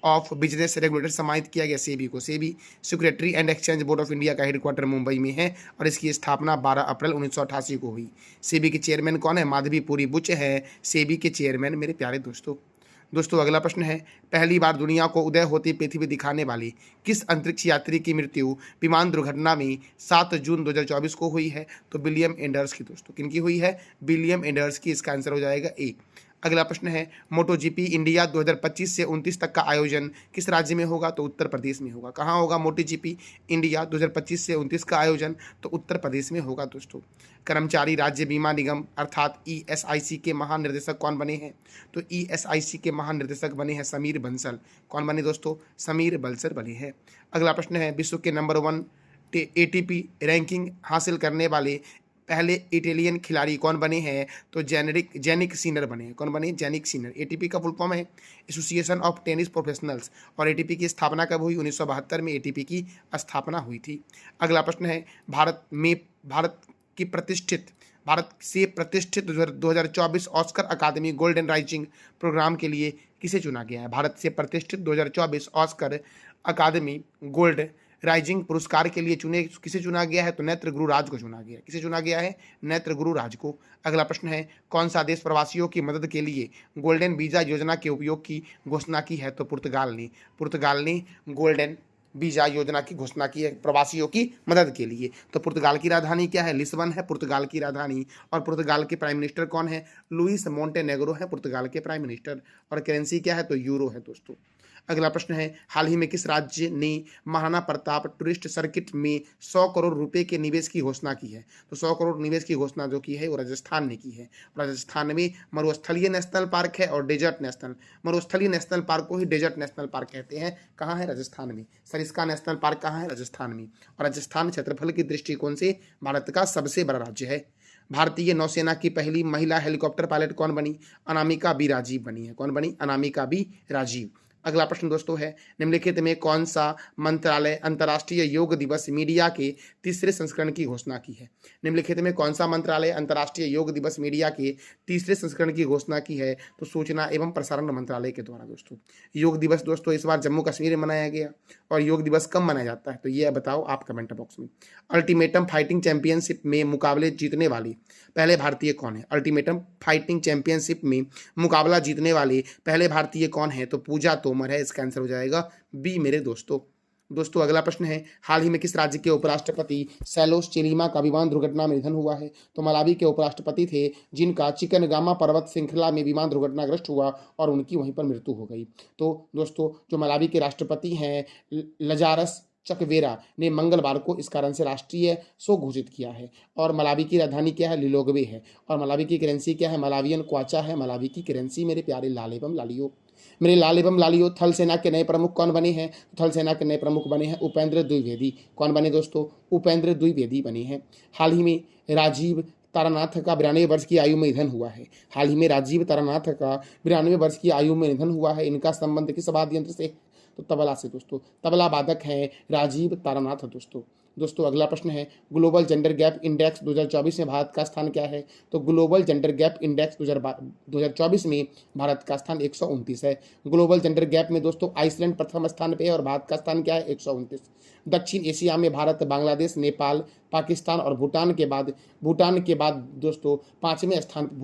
S1: of business regulator सम्मानित किया गया? सेबी को। SEBI security and exchange board of India का हेडक्वार्टर मुंबई में है और इसकी स्थापना 12 अप्रैल 1988 को हुई। सेबी के चेयरमैन कौन है? माधवी पुरी बुच है सेबी के चेयरमैन मेरे प्यारे दोस्तों। अगला प्रश्न है, पहली बार दुनिया को उदय होती पृथ्वी दिखाने वाली किस अंतरिक्ष यात्री की मृत्यु विमान दुर्घटना में 7 जून 2024 को हुई है? तो विलियम एंडर्स की दोस्तों। किनकी हुई है? विलियम एंडर्स की। इसका आंसर हो जाएगा ए। अगला प्रश्न है, मोटो जीपी इंडिया 2025 से 29 तक का आयोजन किस राज्य में होगा? तो उत्तर प्रदेश में होगा। कहाँ होगा मोटो जीपी इंडिया 2025 से 29 का आयोजन? तो उत्तर प्रदेश में होगा दोस्तों। कर्मचारी राज्य बीमा निगम अर्थात ईएसआईसी के महानिर्देशक कौन बने हैं? तो ईएसआईसी के महानिर्देशक बने हैं समीर बंसल। कौन बने दोस्तों? समीर बंसल बने हैं। अगला प्रश्न है, विश्व के नंबर 1 एटीपी रैंकिंग हासिल करने वाले पहले इटालियन खिलाड़ी कौन बने हैं? तो जेनिक सीनर बने हैं। कौन बने? जेनिक सीनर। एटीपी का फुल फॉर्म है एसोसिएशन ऑफ टेनिस प्रोफेशनल्स। और एटीपी की स्थापना कब हुई? 1972 में एटीपी की स्थापना हुई थी। अगला प्रश्न है, भारत से प्रतिष्ठित 2024 ऑस्कर अकादमी गोल्डन राइजिंग प्रोग्राम के लिए किसे चुना गया है? भारत से प्रतिष्ठित 2024 ऑस्कर अकादमी गोल्ड राइजिंग पुरस्कार के लिए किसे चुना गया है? तो नेत्र गुरु राज को चुना गया। किसे चुना गया है? नेत्र गुरु राज को। अगला प्रश्न है, कौन सा देश प्रवासियों की मदद के लिए गोल्डन वीजा योजना के उपयोग की घोषणा की है? तो पुर्तगाल ने गोल्डन वीजा योजना की घोषणा की है प्रवासियों की मदद के लिए। तो पुर्तगाल की राजधानी क्या है? लिस्बन है पुर्तगाल की राजधानी। और पुर्तगाल के प्राइम मिनिस्टर कौन है? लुइस मोंटेनेग्रो है पुर्तगाल के प्राइम मिनिस्टर। और करेंसी क्या है? तो यूरो है दोस्तों। अगला प्रश्न है, हाल ही में किस राज्य ने महाराणा प्रताप टूरिस्ट सर्किट में 100 करोड़ रुपए के निवेश की घोषणा की है? तो 100 करोड़ निवेश की घोषणा जो की है वो राजस्थान ने की है। राजस्थान में मरुस्थलीय नेशनल पार्क है और डेजर्ट नेशनल, मरुस्थलीय नेशनल पार्क को ही डेजर्ट नेशनल पार्क कहते हैं। कहाँ है? राजस्थान में। सरिस्का नेशनल पार्क कहाँ है? राजस्थान में। और राजस्थान क्षेत्रफल की दृष्टिकोण से भारत का सबसे बड़ा राज्य है। भारतीय नौसेना की पहली महिला हेलीकॉप्टर पायलट कौन बनी? अनामिका बी राजीव बनी है। कौन बनी? अनामिका बी राजीव। अगला प्रश्न दोस्तों है, निम्नलिखित में कौन सा मंत्रालय अंतर्राष्ट्रीय योग दिवस मीडिया के तीसरे संस्करण की घोषणा की है? निम्नलिखित में कौन सा मंत्रालय अंतर्राष्ट्रीय योग दिवस मीडिया के तीसरे संस्करण की घोषणा की है? तो सूचना एवं प्रसारण मंत्रालय के द्वारा। दोस्तों योग दिवस दोस्तों इस बार जम्मू कश्मीर में मनाया गया। और योग दिवस कब मनाया जाता है तो ये बताओ आप कमेंट बॉक्स में। अल्टीमेटम फाइटिंग चैंपियनशिप में मुकाबले जीतने वाले पहले भारतीय कौन है? अल्टीमेटम फाइटिंग चैंपियनशिप में मुकाबला जीतने वाले पहले भारतीय कौन है? तो पूजा तोमर है। इसका आंसर हो जाएगा बी मेरे दोस्तों। दोस्तों अगला प्रश्न है, हाल ही में किस राज्य के उपराष्ट्रपति सैलोस चिलीमा का विमान दुर्घटना में निधन हुआ है? तो मलावी के उपराष्ट्रपति थे जिनका चिकनगामा पर्वत श्रृंखला में विमान दुर्घटनाग्रस्त हुआ और उनकी वहीं पर मृत्यु हो गई। तो दोस्तों जो मलावी के राष्ट्रपति हैं लजारस चकवेरा ने मंगलवार को इस कारण से राष्ट्रीय शोक घोषित किया है। और मलावी की राजधानी क्या है? लिलोगवे है। और मलावी की करेंसी क्या है? मलावियन क्वाचा है मलावी की करेंसी। मेरे प्यारे लाल एवं लालियो, मेरे लाल एवं लालियो, थल सेना के नए प्रमुख कौन बने हैं? थल सेना के नए प्रमुख बने हैं उपेंद्र द्विवेदी। कौन बने दोस्तों? उपेंद्र द्विवेदी बने हैं। हाल ही में राजीव तारानाथ का 92 वर्ष की आयु में निधन हुआ है। हाल ही में राजीव तारानाथ का 92 वर्ष की आयु में निधन हुआ है। इनका संबंध किस वाद्य यंत्र से? तो तबला से दोस्तों। तबला वादक हैं राजीव तारानाथ दोस्तों अगला प्रश्न है, ग्लोबल जेंडर गैप इंडेक्स 2024 में भारत का स्थान क्या है? तो ग्लोबल जेंडर गैप इंडेक्स 2024 में भारत का स्थान 129 है। ग्लोबल जेंडर गैप में दोस्तों आइसलैंड प्रथम स्थान पे है और भारत का स्थान क्या है? 129। दक्षिण एशिया में भारत, बांग्लादेश, नेपाल, पाकिस्तान और भूटान के बाद दोस्तों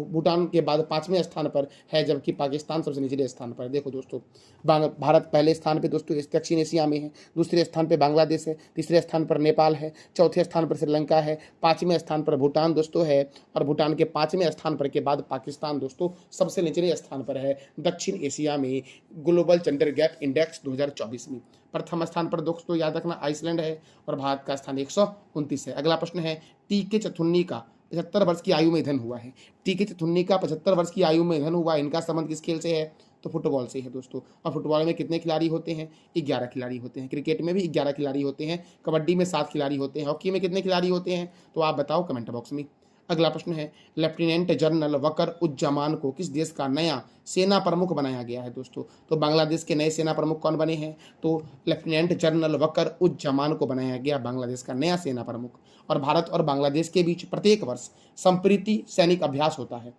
S1: भूटान के बाद पाँचवें स्थान पर है, जबकि पाकिस्तान सबसे निचले स्थान पर। देखो दोस्तों भारत पहले स्थान पे दोस्तों इस दक्षिण एशिया में है, दूसरे स्थान पे बांग्लादेश है, तीसरे स्थान पर नेपाल है, चौथे स्थान पर श्रीलंका है, पाँचवें स्थान पर भूटान दोस्तों है और भूटान के पाँचवें स्थान पर के बाद पाकिस्तान दोस्तों सबसे निचले स्थान पर है दक्षिण एशिया में ग्लोबल जेंडर गैप इंडेक्स 2024 में। प्रथम स्थान पर दोस्तों याद रखना आइसलैंड है और भारत का स्थान 129 है। अगला प्रश्न है, टी.के. चथुन्नी का 75 वर्ष की आयु में निधन हुआ है। टी.के. चथुन्नी का 75 वर्ष की आयु में निधन हुआ। इनका संबंध किस खेल से है? तो फुटबॉल से है दोस्तों। और फुटबॉल में कितने खिलाड़ी होते हैं? 11 खिलाड़ी होते हैं। क्रिकेट में भी 11 खिलाड़ी होते हैं। कबड्डी में 7 खिलाड़ी होते हैं। हॉकी में कितने खिलाड़ी होते हैं? तो आप बताओ कमेंट बॉक्स में। अगला प्रश्न है, लेफ्टिनेंट जनरल वकर उज्जमान को किस देश का नया सेना प्रमुख बनाया गया है? दोस्तों तो बांग्लादेश के नए सेना प्रमुख कौन बने हैं? तो लेफ्टिनेंट जनरल वकर उज्जमान को बनाया गया बांग्लादेश का नया सेना प्रमुख। और भारत और बांग्लादेश के बीच प्रत्येक वर्ष संप्रीति सैनिक अभ्यास होता है।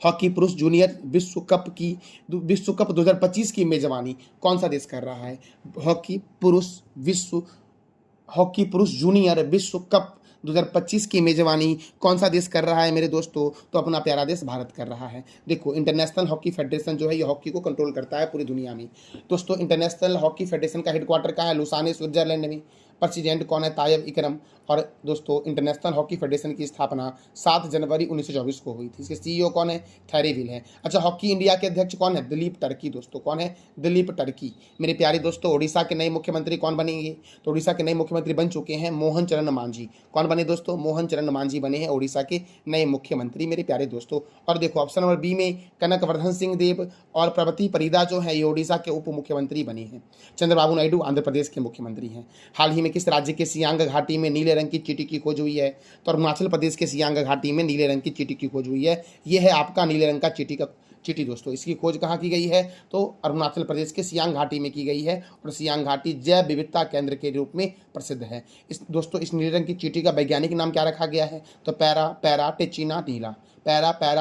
S1: हॉकी पुरुष जूनियर विश्व कप 2025 की मेजबानी कौन सा देश कर रहा है? हॉकी पुरुष जूनियर विश्व कप 2025 की मेजबानी कौन सा देश कर रहा है मेरे दोस्तों? तो अपना प्यारा देश भारत कर रहा है। देखो इंटरनेशनल हॉकी फेडरेशन जो है ये हॉकी को कंट्रोल करता है पूरी दुनिया में। दोस्तों इंटरनेशनल हॉकी फेडरेशन का हेडक्वार्टर कहाँ है? लुसाने स्विट्जरलैंड में। प्रेसिडेंट कौन है? तायब इकरम। और दोस्तों इंटरनेशनल हॉकी फेडरेशन की स्थापना 7 जनवरी 1924 को हुई थी। इसके सीईओ कौन है? थैरीविल है। अच्छा हॉकी इंडिया के अध्यक्ष कौन है? दिलीप टर्की दोस्तों। कौन है? दिलीप टर्की। मेरे प्यारे दोस्तों ओडिशा के नए मुख्यमंत्री कौन बनेंगे? तो ओडिशा के नए मुख्यमंत्री बन चुके हैं मोहन चरण मांझी। कौन बने दोस्तों? मोहन चरण मांझी बने हैं ओडिशा के नए मुख्यमंत्री मेरे प्यारे दोस्तों। और देखो ऑप्शन नंबर बी में कनकवर्धन सिंह देव और प्रवती परिदा जो है ये ओडिशा के उप मुख्यमंत्री बने हैं। चंद्रबाबू नायडू आंध्र प्रदेश के मुख्यमंत्री हैं। हाल ही में किस राज्य के सियांग घाटी में नीले रंग की चींटी की खोज हुई है? तो अरुणाचल प्रदेश के सियांग घाटी में नीले रंग की चींटी की खोज हुई है। यह है आपका नीले रंग का चींटी दोस्तों। इसकी खोज कहाँ की गई है? तो अरुणाचल प्रदेश के सियांग घाटी में की गई है और सियांग घाटी जैव विविधता केंद्र के रूप में प्रसिद्ध है। दोस्तों इस नीले रंग की चींटी का वैज्ञानिक नाम क्या रखा गया है? तो पैरा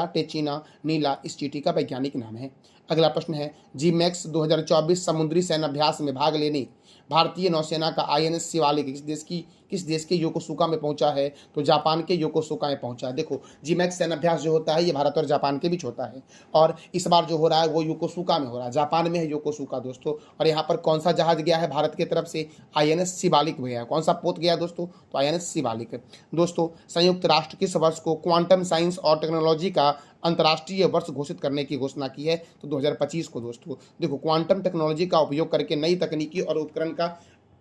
S1: टेचिना नीला इस चींटी का वैज्ञानिक नाम है। अगला प्रश्न है, जीमैक्स 2024 समुद्री सैन्य अभ्यास में भाग लेने भारतीय नौसेना का INS शिवालिक किस देश की किस देश के योकोसुका में पहुंचा है? तो जापान के योकोसुका में पहुंचा है। देखो जीमैक्स सैन्य अभ्यास जो होता है ये भारत और जापान के बीच होता है, और इस बार जो हो रहा है वो योकोसुका में हो रहा है, जापान में है योकोसुका दोस्तों। और यहाँ पर कौन सा जहाज गया है भारत की तरफ से? INS शिवालिक गया है। कौन सा पोत गया दोस्तों? तो INS शिवालिक। दोस्तों संयुक्त राष्ट्र किस वर्ष को क्वांटम साइंस और टेक्नोलॉजी का अंतर्राष्ट्रीय वर्ष घोषित करने की घोषणा की है? तो 2025 को दोस्तों। देखो क्वांटम टेक्नोलॉजी का उपयोग करके नई तकनीकी और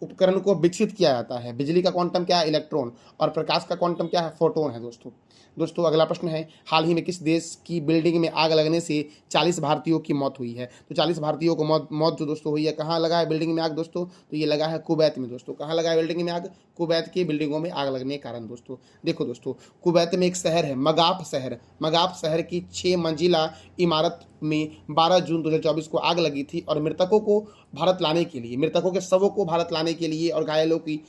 S1: उपकरण को विकसित किया जाता है। बिजली का क्वांटम क्या है? इलेक्ट्रॉन। और प्रकाश का क्वांटम क्या है? फोटोन है दोस्तों। दोस्तों अगला प्रश्न है, हाल ही में किस देश की बिल्डिंग में आग लगने से 40 भारतीयों की मौत हुई है? तो 40 भारतीयों को मौत जो दोस्तों हुई है, कहाँ लगा है बिल्डिंग में आग दोस्तों? तो ये लगा है कुवैत में दोस्तों। कहाँ लगा है बिल्डिंग में आग? कुवैत की बिल्डिंगों में आग लगने के कारण दोस्तों। देखो दोस्तों कुवैत में एक शहर है मगाफ शहर की 6 मंजिला इमारत में 12 जून 2024 को आग लगी थी, और मृतकों के शवों को भारत लाने के लिए और घायलों की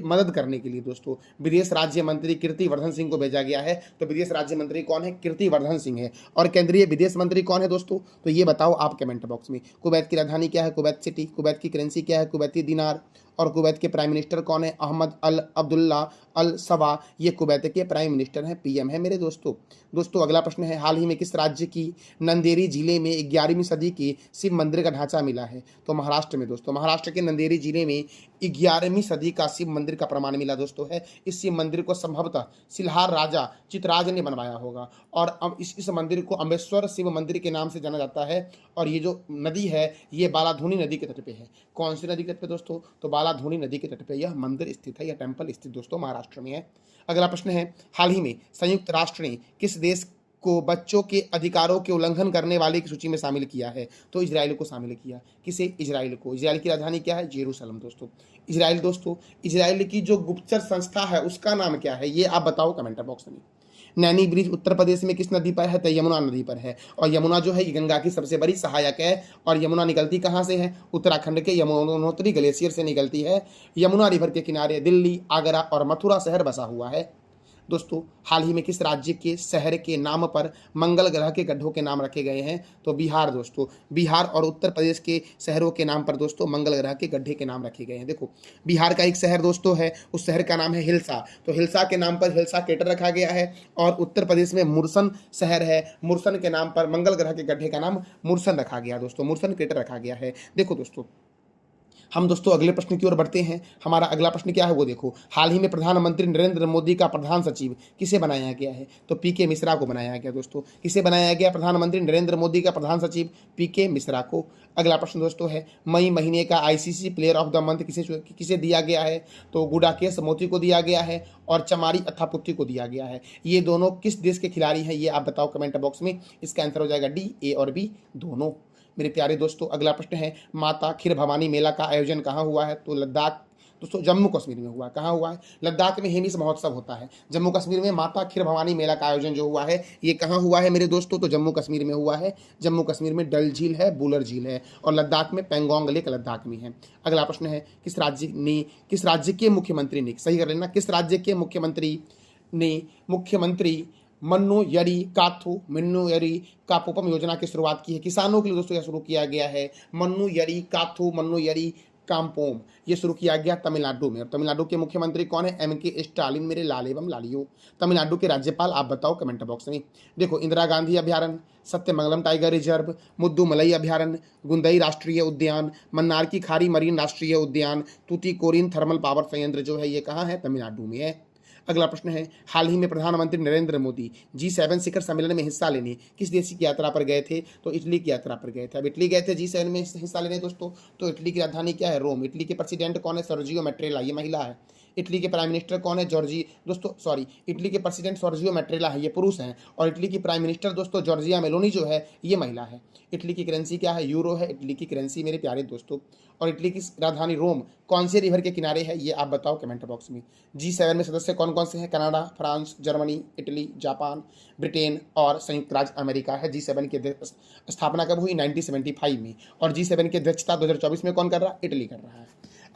S1: मदद करने के लिए दोस्तों विदेश राज्य मंत्री कीर्तिवर्धन सिंह को भेजा गया है। तो विदेश राज्य मंत्री कौन है? कीर्तिवर्धन सिंह है। और केंद्रीय विदेश मंत्री कौन है दोस्तों? तो ये बताओ आप कमेंट बॉक्स में। कुवैत की राजधानी क्या है? Kuwait city. कुवैत की करेंसी क्या है? कुवैती दिनार। और कुवैत के प्राइम मिनिस्टर कौन है? अहमद अल अब्दुल्ला अल सबा। ये कुवैत के प्राइम मिनिस्टर हैं, PM है मेरे दोस्तों। दोस्तों अगला प्रश्न है, हाल ही में किस राज्य की नंदेरी जिले में 11वीं सदी के शिव मंदिर का ढांचा मिला है? तो महाराष्ट्र में दोस्तों। महाराष्ट्र के नंदेरी जिले में 11वीं सदी का शिव मंदिर का प्रमाण मिला दोस्तों है। इस शिव मंदिर को संभवतः सिल्हार राजा चितराज ने बनवाया होगा, और अब इस मंदिर को अम्बेश्वर शिव मंदिर के नाम से जाना जाता है। और ये जो नदी है ये बालाधुनी नदी के तट पे है। कौन सी नदी के तट पे दोस्तों? तो बालाधुनी नदी के तट पे यह मंदिर स्थित है, यह टेम्पल स्थित दोस्तों महाराष्ट्र में है। अगला प्रश्न है, हाल ही में संयुक्त राष्ट्र ने किस देश को बच्चों के अधिकारों के उल्लंघन करने वाले की सूची में शामिल किया है? तो इजराइल को शामिल किया। किसे? इजराइल को। इजराइल की राजधानी क्या है? जेरूसलम दोस्तों। इजराइल दोस्तों, इजराइल की जो गुप्तचर संस्था है उसका नाम क्या है? ये आप बताओ कमेंट बॉक्स में। नैनी ब्रिज उत्तर प्रदेश में किस नदी पर है? तो यमुना नदी पर है। और यमुना जो है ये गंगा की सबसे बड़ी सहायक है। और यमुना निकलती कहाँ से है? उत्तराखंड के यमुनोत्री ग्लेशियर से निकलती है। यमुना रिवर के किनारे दिल्ली, आगरा और मथुरा शहर बसा हुआ है। दोस्तों हाल ही में किस राज्य के शहर के नाम पर मंगल ग्रह के गड्ढों के नाम रखे गए हैं? तो बिहार दोस्तों। बिहार और उत्तर प्रदेश के शहरों के नाम पर दोस्तों मंगल ग्रह के गड्ढे के नाम रखे गए हैं। देखो बिहार का एक शहर दोस्तों है, उस शहर का नाम है हिल्सा। तो हिल्सा के नाम पर हिल्सा क्रेटर रखा गया है। और उत्तर प्रदेश में मुरसन शहर है, मुरसन के नाम पर मंगल ग्रह के गड्ढे का नाम मुरसन रखा गया दोस्तों, मुरसन क्रेटर रखा गया है। देखो दोस्तों हम दोस्तों अगले प्रश्न की ओर बढ़ते हैं। हमारा अगला प्रश्न क्या है वो देखो, हाल ही में प्रधानमंत्री नरेंद्र मोदी का प्रधान सचिव किसे बनाया गया है? तो PK मिश्रा को बनाया गया दोस्तों। किसे बनाया गया? प्रधानमंत्री नरेंद्र मोदी का प्रधान सचिव PK मिश्रा को। अगला प्रश्न दोस्तों है, मई महीने का ICC player of the month किसे दिया गया है? तो गुडाकेश मोती को दिया गया है और चमारी अथापुत्ती को दिया गया है। ये दोनों किस देश के खिलाड़ी हैं ये आप बताओ कमेंट बॉक्स में। इसका आंसर हो जाएगा D, A और B दोनों। मेरे प्यारे दोस्तों अगला प्रश्न है, माता खीर भवानी मेला का आयोजन कहाँ हुआ है? तो लद्दाख दोस्तों, जम्मू कश्मीर में हुआ। कहाँ हुआ है? लद्दाख में हेमिस महोत्सव होता है। जम्मू कश्मीर में माता खीर भवानी मेला का आयोजन जो हुआ है ये कहाँ हुआ है मेरे दोस्तों? तो जम्मू कश्मीर में हुआ है। जम्मू कश्मीर में डल झील है, बुलर झील है, और लद्दाख में पेंगोंग लेक लद्दाख में है। अगला प्रश्न है, किस राज्य के मुख्यमंत्री ने, सही कर लेना, किस राज्य के मुख्यमंत्री मन्नू यरी कापुपम योजना की शुरुआत की है? किसानों के लिए दोस्तों यह शुरू किया गया है। मन्नू यरी काम्पोम ये शुरू किया गया तमिलनाडु में। और तमिलनाडु के मुख्यमंत्री कौन है? MK स्टालिन मेरे लाल एवं लालियो। तमिलनाडु के राज्यपाल आप बताओ कमेंट बॉक्स में। देखो इंदिरा गांधी अभ्यारण्य, सत्यमंगलम टाइगर रिजर्व, मुद्दुमलई अभ्यारण्य, गुंदई राष्ट्रीय उद्यान, मन्नार की खारी मरीन राष्ट्रीय उद्यान, तूतीकोरिन थर्मल पावर संयंत्र जो है ये कहाँ है? तमिलनाडु में है। अगला प्रश्न है, हाल ही में प्रधानमंत्री नरेंद्र मोदी G7 शिखर सम्मेलन में हिस्सा लेने किस देश की यात्रा पर गए थे? तो इटली की यात्रा पर गए थे। अब इटली गए थे G7 में हिस्सा लेने दोस्तों। तो इटली की राजधानी क्या है? रोम। इटली के प्रेसिडेंट कौन है? सर्जियो मैट्रेला, ये महिला है। इटली के प्राइम मिनिस्टर कौन है? इटली के प्रेसिडेंट सर्जियो मैट्रेला है, ये पुरुष हैं। और इटली की प्राइम मिनिस्टर दोस्तों जॉर्जिया मेलोनी जो है ये महिला है। इटली की करेंसी क्या है? यूरो है इटली की करेंसी मेरे प्यारे दोस्तों। और इटली की राजधानी रोम कौन से रिवर के किनारे है ये आप बताओ कमेंट बॉक्स में। G7 में सदस्य कौन कौन से हैं? Canada, France, Germany, Italy, Japan, Britain और संयुक्त राज्य अमेरिका है। G7 की स्थापना कब हुई? 1975 में। और G7 की अध्यक्षता 2024 में कौन कर रहा है? इटली कर रहा है।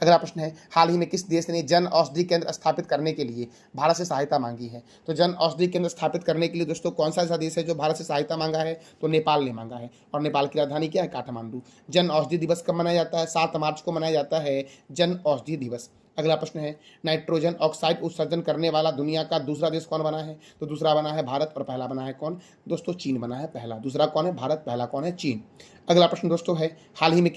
S1: अगला प्रश्न है, हाल ही में किस देश ने जन औषधि केंद्र स्थापित करने के लिए भारत से सहायता मांगी है? तो जन औषधि केंद्र स्थापित करने के लिए दोस्तों कौन सा ऐसा देश है जो भारत से सहायता मांगा है? तो नेपाल ने मांगा है। और नेपाल की राजधानी क्या है? काठमांडू। जन औषधि दिवस कब मनाया जाता है? 7 मार्च को मनाया जाता है जन औषधि दिवस। अगला प्रश्न है, नाइट्रोजन ऑक्साइड उत्सर्जन करने वाला दुनिया का दूसरा देश कौन बना है? तो दूसरा बना है भारत और पहला बना है कौन? दोस्तों चीन बना है पहला। दूसरा कौन है? भारत। पहला कौन है? चीन। अगला प्रश्न दोस्तों है, हाल ही में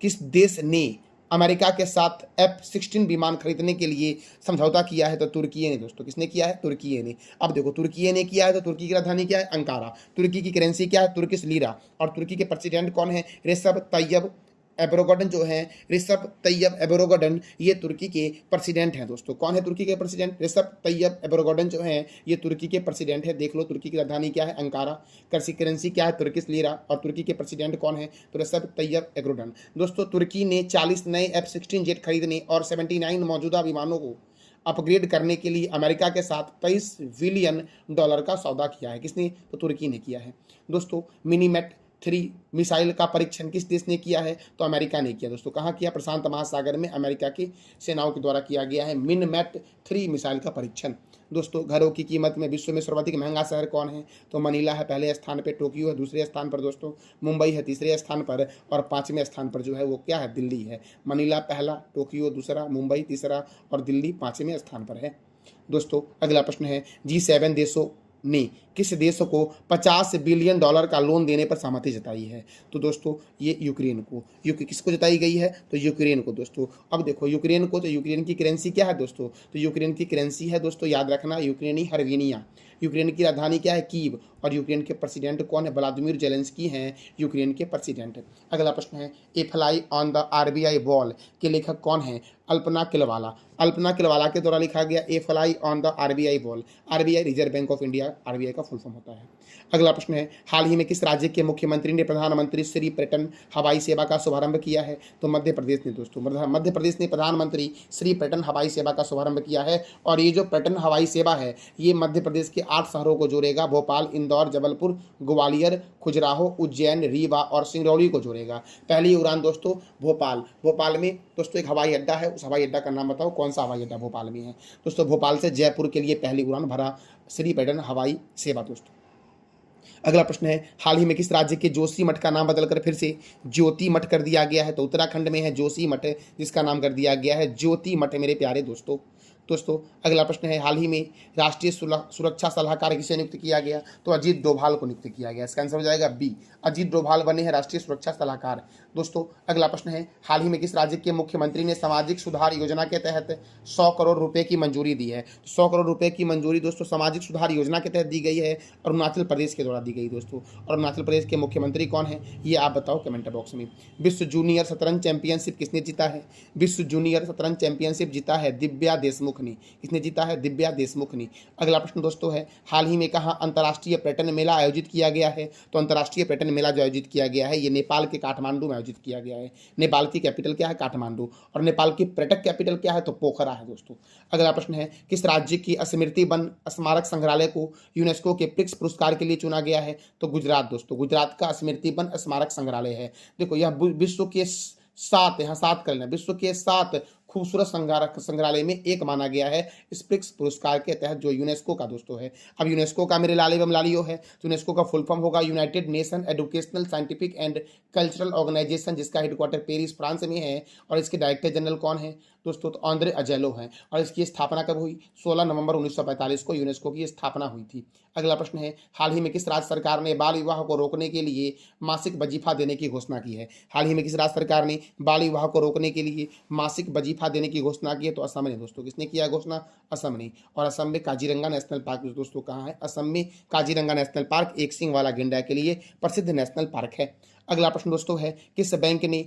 S1: किस देश ने अमेरिका के साथ F-16 विमान खरीदने के लिए समझौता किया है? तो तुर्की ने दोस्तों। किसने किया है? तुर्की ने। अब देखो तुर्की ने किया है तो तुर्की की राजधानी क्या है? अंकारा। तुर्की की करेंसी क्या है? Turkish lira. और तुर्की के प्रेसिडेंट कौन है? रेसेप तैयब एर्दोगन जो है, रेसेप तैयब एर्दोगन, ये तुर्की के प्रेसिडेंट हैं दोस्तों। कौन है तुर्की के प्रेसिडेंट? रेसेप तैयब एर्दोगन जो है ये तुर्की के प्रेसिडेंट है। देख लो तुर्की की राजधानी क्या है? अंकारा। करेंसी क्या है? Turkish lira. और तुर्की के प्रेसिडेंट कौन है? तो रेसेप तैयब एर्दोगन। दोस्तों तुर्की ने 40 नए F-16 जेट खरीदने और 79 मौजूदा विमानों को अपग्रेड करने के लिए अमेरिका के साथ $23 बिलियन का सौदा किया है। किसने? तो तुर्की ने किया है। दोस्तों मिनीमेट 3 मिसाइल का परीक्षण किस देश ने किया है? तो अमेरिका ने किया दोस्तों। कहाँ किया? प्रशांत महासागर में अमेरिका की सेनाओं के द्वारा किया गया है मिनमेट 3 मिसाइल का परीक्षण। दोस्तों घरों की कीमत में विश्व में सर्वाधिक महंगा शहर कौन है? तो मनीला है पहले स्थान पे, टोक्यो है दूसरे स्थान पर दोस्तों, मुंबई है तीसरे स्थान पर और 5वें स्थान पर जो है वो क्या है? दिल्ली है। मनीला पहला, टोक्यो दूसरा, मुंबई तीसरा और दिल्ली 5वें स्थान पर है। दोस्तों अगला प्रश्न है, G7 देशों ने किस देश को $50 बिलियन का लोन देने पर सहमति जताई है? तो दोस्तों ये यूक्रेन को। किसको जताई गई है? तो यूक्रेन को दोस्तों। अब देखो यूक्रेन को, तो यूक्रेन की करेंसी क्या है दोस्तों? तो यूक्रेन की करेंसी है दोस्तों, याद रखना, यूक्रेनी हर्विनिया। यूक्रेन की राजधानी क्या है? कीव। और यूक्रेन के प्रेसिडेंट कौन है? व्लादिमीर जेलेंस्की हैं यूक्रेन के प्रेसिडेंट। अगला प्रश्न है, a fly on the RBI wall के लेखक कौन है? अल्पना किलवाला। अल्पना किलवाला के द्वारा लिखा गया a fly on the RBI wall. RBI reserve bank of India, RBI का फुल फॉर्म होता है। अगला प्रश्न है, हाल ही में किस राज्य के मुख्यमंत्री ने प्रधानमंत्री श्री पर्यटन हवाई सेवा का शुभारंभ किया है? तो मध्य प्रदेश ने दोस्तों। मध्य प्रदेश ने प्रधानमंत्री श्री पर्यटन हवाई सेवा का शुभारंभ किया है। और ये जो पर्यटन हवाई सेवा है ये मध्य प्रदेश के 8 शहरों को जोड़ेगा, भोपाल, इंदौर, जबलपुर, ग्वालियर, खजुराहो, उज्जैन, रीवा और सिंगरौली को जोड़ेगा। पहली उड़ान दोस्तों भोपाल में दोस्तों एक हवाई अड्डा है, उस हवाई अड्डा का नाम बताओ, कौन सा हवाई अड्डा भोपाल में है? दोस्तों भोपाल से जयपुर के लिए पहली उड़ान भरा श्री पर्यटन हवाई सेवा दोस्तों। अगला प्रश्न है, हाल ही में किस राज्य के जोशी मठ का नाम बदलकर फिर से ज्योति मठ कर दिया गया है? तो उत्तराखंड में है जोशी मठ, जिसका नाम कर दिया गया है ज्योति मठ मेरे प्यारे दोस्तों। अगला प्रश्न है, हाल ही में राष्ट्रीय सुरक्षा सलाहकार किसे नियुक्त किया गया? तो अजीत डोभाल को नियुक्त किया गया। इसका आंसर हो जाएगा बी, अजीत डोभाल बने हैं राष्ट्रीय सुरक्षा सलाहकार। दोस्तों अगला प्रश्न है, हाल ही में किस राज्य के मुख्यमंत्री ने सामाजिक सुधार योजना के तहत 100 करोड़ रुपए की मंजूरी दी है? 100 करोड़ रुपए की मंजूरी दोस्तों सामाजिक सुधार योजना के तहत दी गई है, अरुणाचल प्रदेश के द्वारा दी गई दोस्तों। और अरुणाचल प्रदेश के मुख्यमंत्री कौन है ये आप बताओ कमेंट बॉक्स में। विश्व जूनियर शतरंज चैंपियनशिप किसने जीता है? विश्व जूनियर शतरंज चैंपियनशिप जीता है दिव्या देशमुख ने। किसने जीता है? दिव्या देशमुख ने। अगला प्रश्न दोस्तों है, हाल ही में कहाँ अंतर्राष्ट्रीय पर्यटन मेला आयोजित किया गया है? तो अंतर्राष्ट्रीय पर्यटन मेला जो आयोजित किया गया है ये नेपाल के काठमांडू में आयोजित किया गया है। नेपाल की कैपिटल क्या है? काठमांडू। और नेपाल की पर्यटक कैपिटल क्या है? तो पोखरा है दोस्तों। अगला प्रश्न है, किस राज्य की स्मृति वन स्मारक संग्रहालय को यूनेस्को के प्रिक्स पुरस्कार के लिए चुना गया है? तो गुजरात दोस्तों। गुजरात का स्मृति वन स्मारक संग्रहालय है। देखो यह विश्व के 7, यहाँ 7 कर लेना, विश्व के 7 खूबसूरत संग्रहालय में एक माना गया है इस प्रिक्स पुरस्कार के तहत, जो यूनेस्को का दोस्तों है। अब यूनेस्को का मेरे लाल एवं लालियो है, तो यूनेस्को का फुल फॉर्म होगा united nation educational scientific and cultural organisation, जिसका हेडक्वार्टर पेरिस फ्रांस में है। और इसके डायरेक्टर जनरल कौन है दोस्तों? तो आंद्रे अजेलो हैं। और इसकी स्थापना कब हुई? 16 नवंबर 1945 को यूनेस्को की स्थापना हुई थी। अगला प्रश्न है, हाल ही में किस राज्य सरकार ने बाल विवाह को रोकने के लिए मासिक वजीफा देने की घोषणा की है? हाल ही में किस राज्य सरकार ने बाल विवाह को रोकने के लिए मासिक वजीफा देने की घोषणा की है? तो असम ने दोस्तों। किसने किया घोषणा? असम ने। और असम में काजीरंगा नेशनल पार्क दोस्तों कहाँ है? असम में काजीरंगा नेशनल पार्क एक सिंह वाला गेंडा के लिए प्रसिद्ध नेशनल पार्क है। अगला प्रश्न दोस्तों है, किस बैंक ने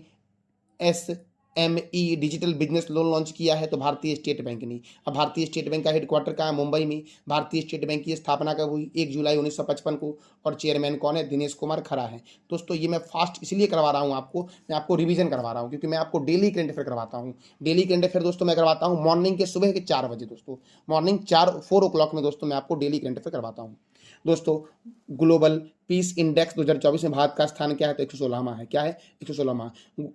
S1: SME digital business loan launch किया है? तो भारतीय स्टेट बैंक ने। अब भारतीय स्टेट बैंक का हेडक्वार्टर कहाँ है? मुंबई में। भारतीय स्टेट बैंक की स्थापना कब हुई? 1 जुलाई 1955 को। और चेयरमैन कौन है? दिनेश कुमार खरा है। दोस्तों ये मैं फास्ट इसलिए करवा रहा हूँ आपको, मैं आपको रिवीजन करवा रहा हूँ क्योंकि मैं आपको डेली करंट अफेयर करवाता हूँ। डेली करंट अफेयर दोस्तों मैं करवाता हूँ मॉर्निंग के सुबह के 4 बजे दोस्तों, मॉर्निंग 4 o'clock में दोस्तों मैं आपको डेली करंट अफेयर करवाता हूँ। दोस्तों ग्लोबल पीस इंडेक्स 2024 में भारत का स्थान क्या है? तो 116वां है। क्या है? 116वां।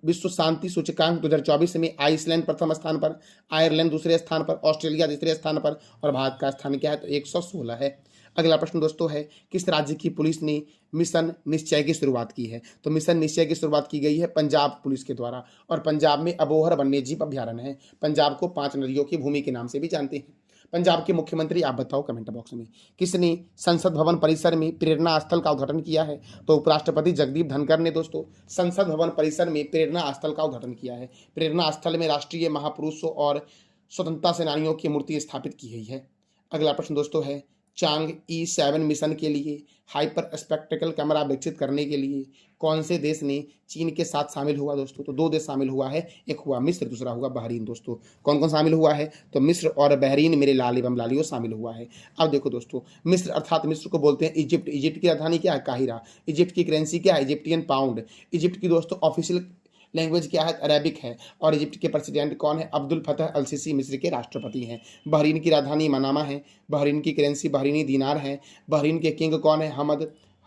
S1: विश्व शांति सूचकांक 2024 में आइसलैंड प्रथम स्थान पर, आयरलैंड दूसरे स्थान पर, ऑस्ट्रेलिया तीसरे स्थान पर और भारत का स्थान क्या है? तो 116 है। अगला प्रश्न दोस्तों है, किस राज्य की पुलिस ने मिशन निश्चय की शुरुआत की है? तो मिशन निश्चय की शुरुआत की गई है पंजाब पुलिस के द्वारा और पंजाब में अबोहर वन्यजीव अभ्यारण्य है। पंजाब को 5 नदियों की भूमि के नाम से भी जानते हैं। पंजाब के मुख्यमंत्री आप बताओ कमेंट बॉक्स में। किसने संसद भवन परिसर में प्रेरणा स्थल का उद्घाटन किया है? तो उपराष्ट्रपति जगदीप धनखड़ ने दोस्तों संसद भवन परिसर में प्रेरणा स्थल का उद्घाटन किया है। प्रेरणा स्थल में राष्ट्रीय महापुरुषों और स्वतंत्रता सेनानियों की मूर्ति स्थापित की गई है। अगला प्रश्न दोस्तों है, चांग E7 मिशन के लिए हाइपर स्पेक्ट्रल कैमरा विकसित करने के लिए कौन से देश ने चीन के साथ शामिल हुआ? दोस्तों तो 2 देश शामिल हुआ है, एक हुआ मिस्र, दूसरा हुआ बहरीन। दोस्तों कौन कौन शामिल हुआ है? तो मिस्र और बहरीन मेरे लाल एवं लालियो शामिल हुआ है। अब देखो दोस्तों, मिस्र अर्थात मिस्र को बोलते हैं इजिप्ट। इजिप्ट की राजधानी क्या है? काहिरा। इजिप्ट की करेंसी क्या है? Egyptian pound. इजिप्ट की दोस्तों ऑफिशियल लैंग्वेज क्या है? अरेबिक है। और इजिप्ट के प्रेसिडेंट कौन है? अब्दुल फतह अल सीसी मिस्र के राष्ट्रपति हैं। बहरीन की राजधानी मनामा है। बहरीन की करेंसी बहरीनी दीनार है। बहरीन के किंग कौन है?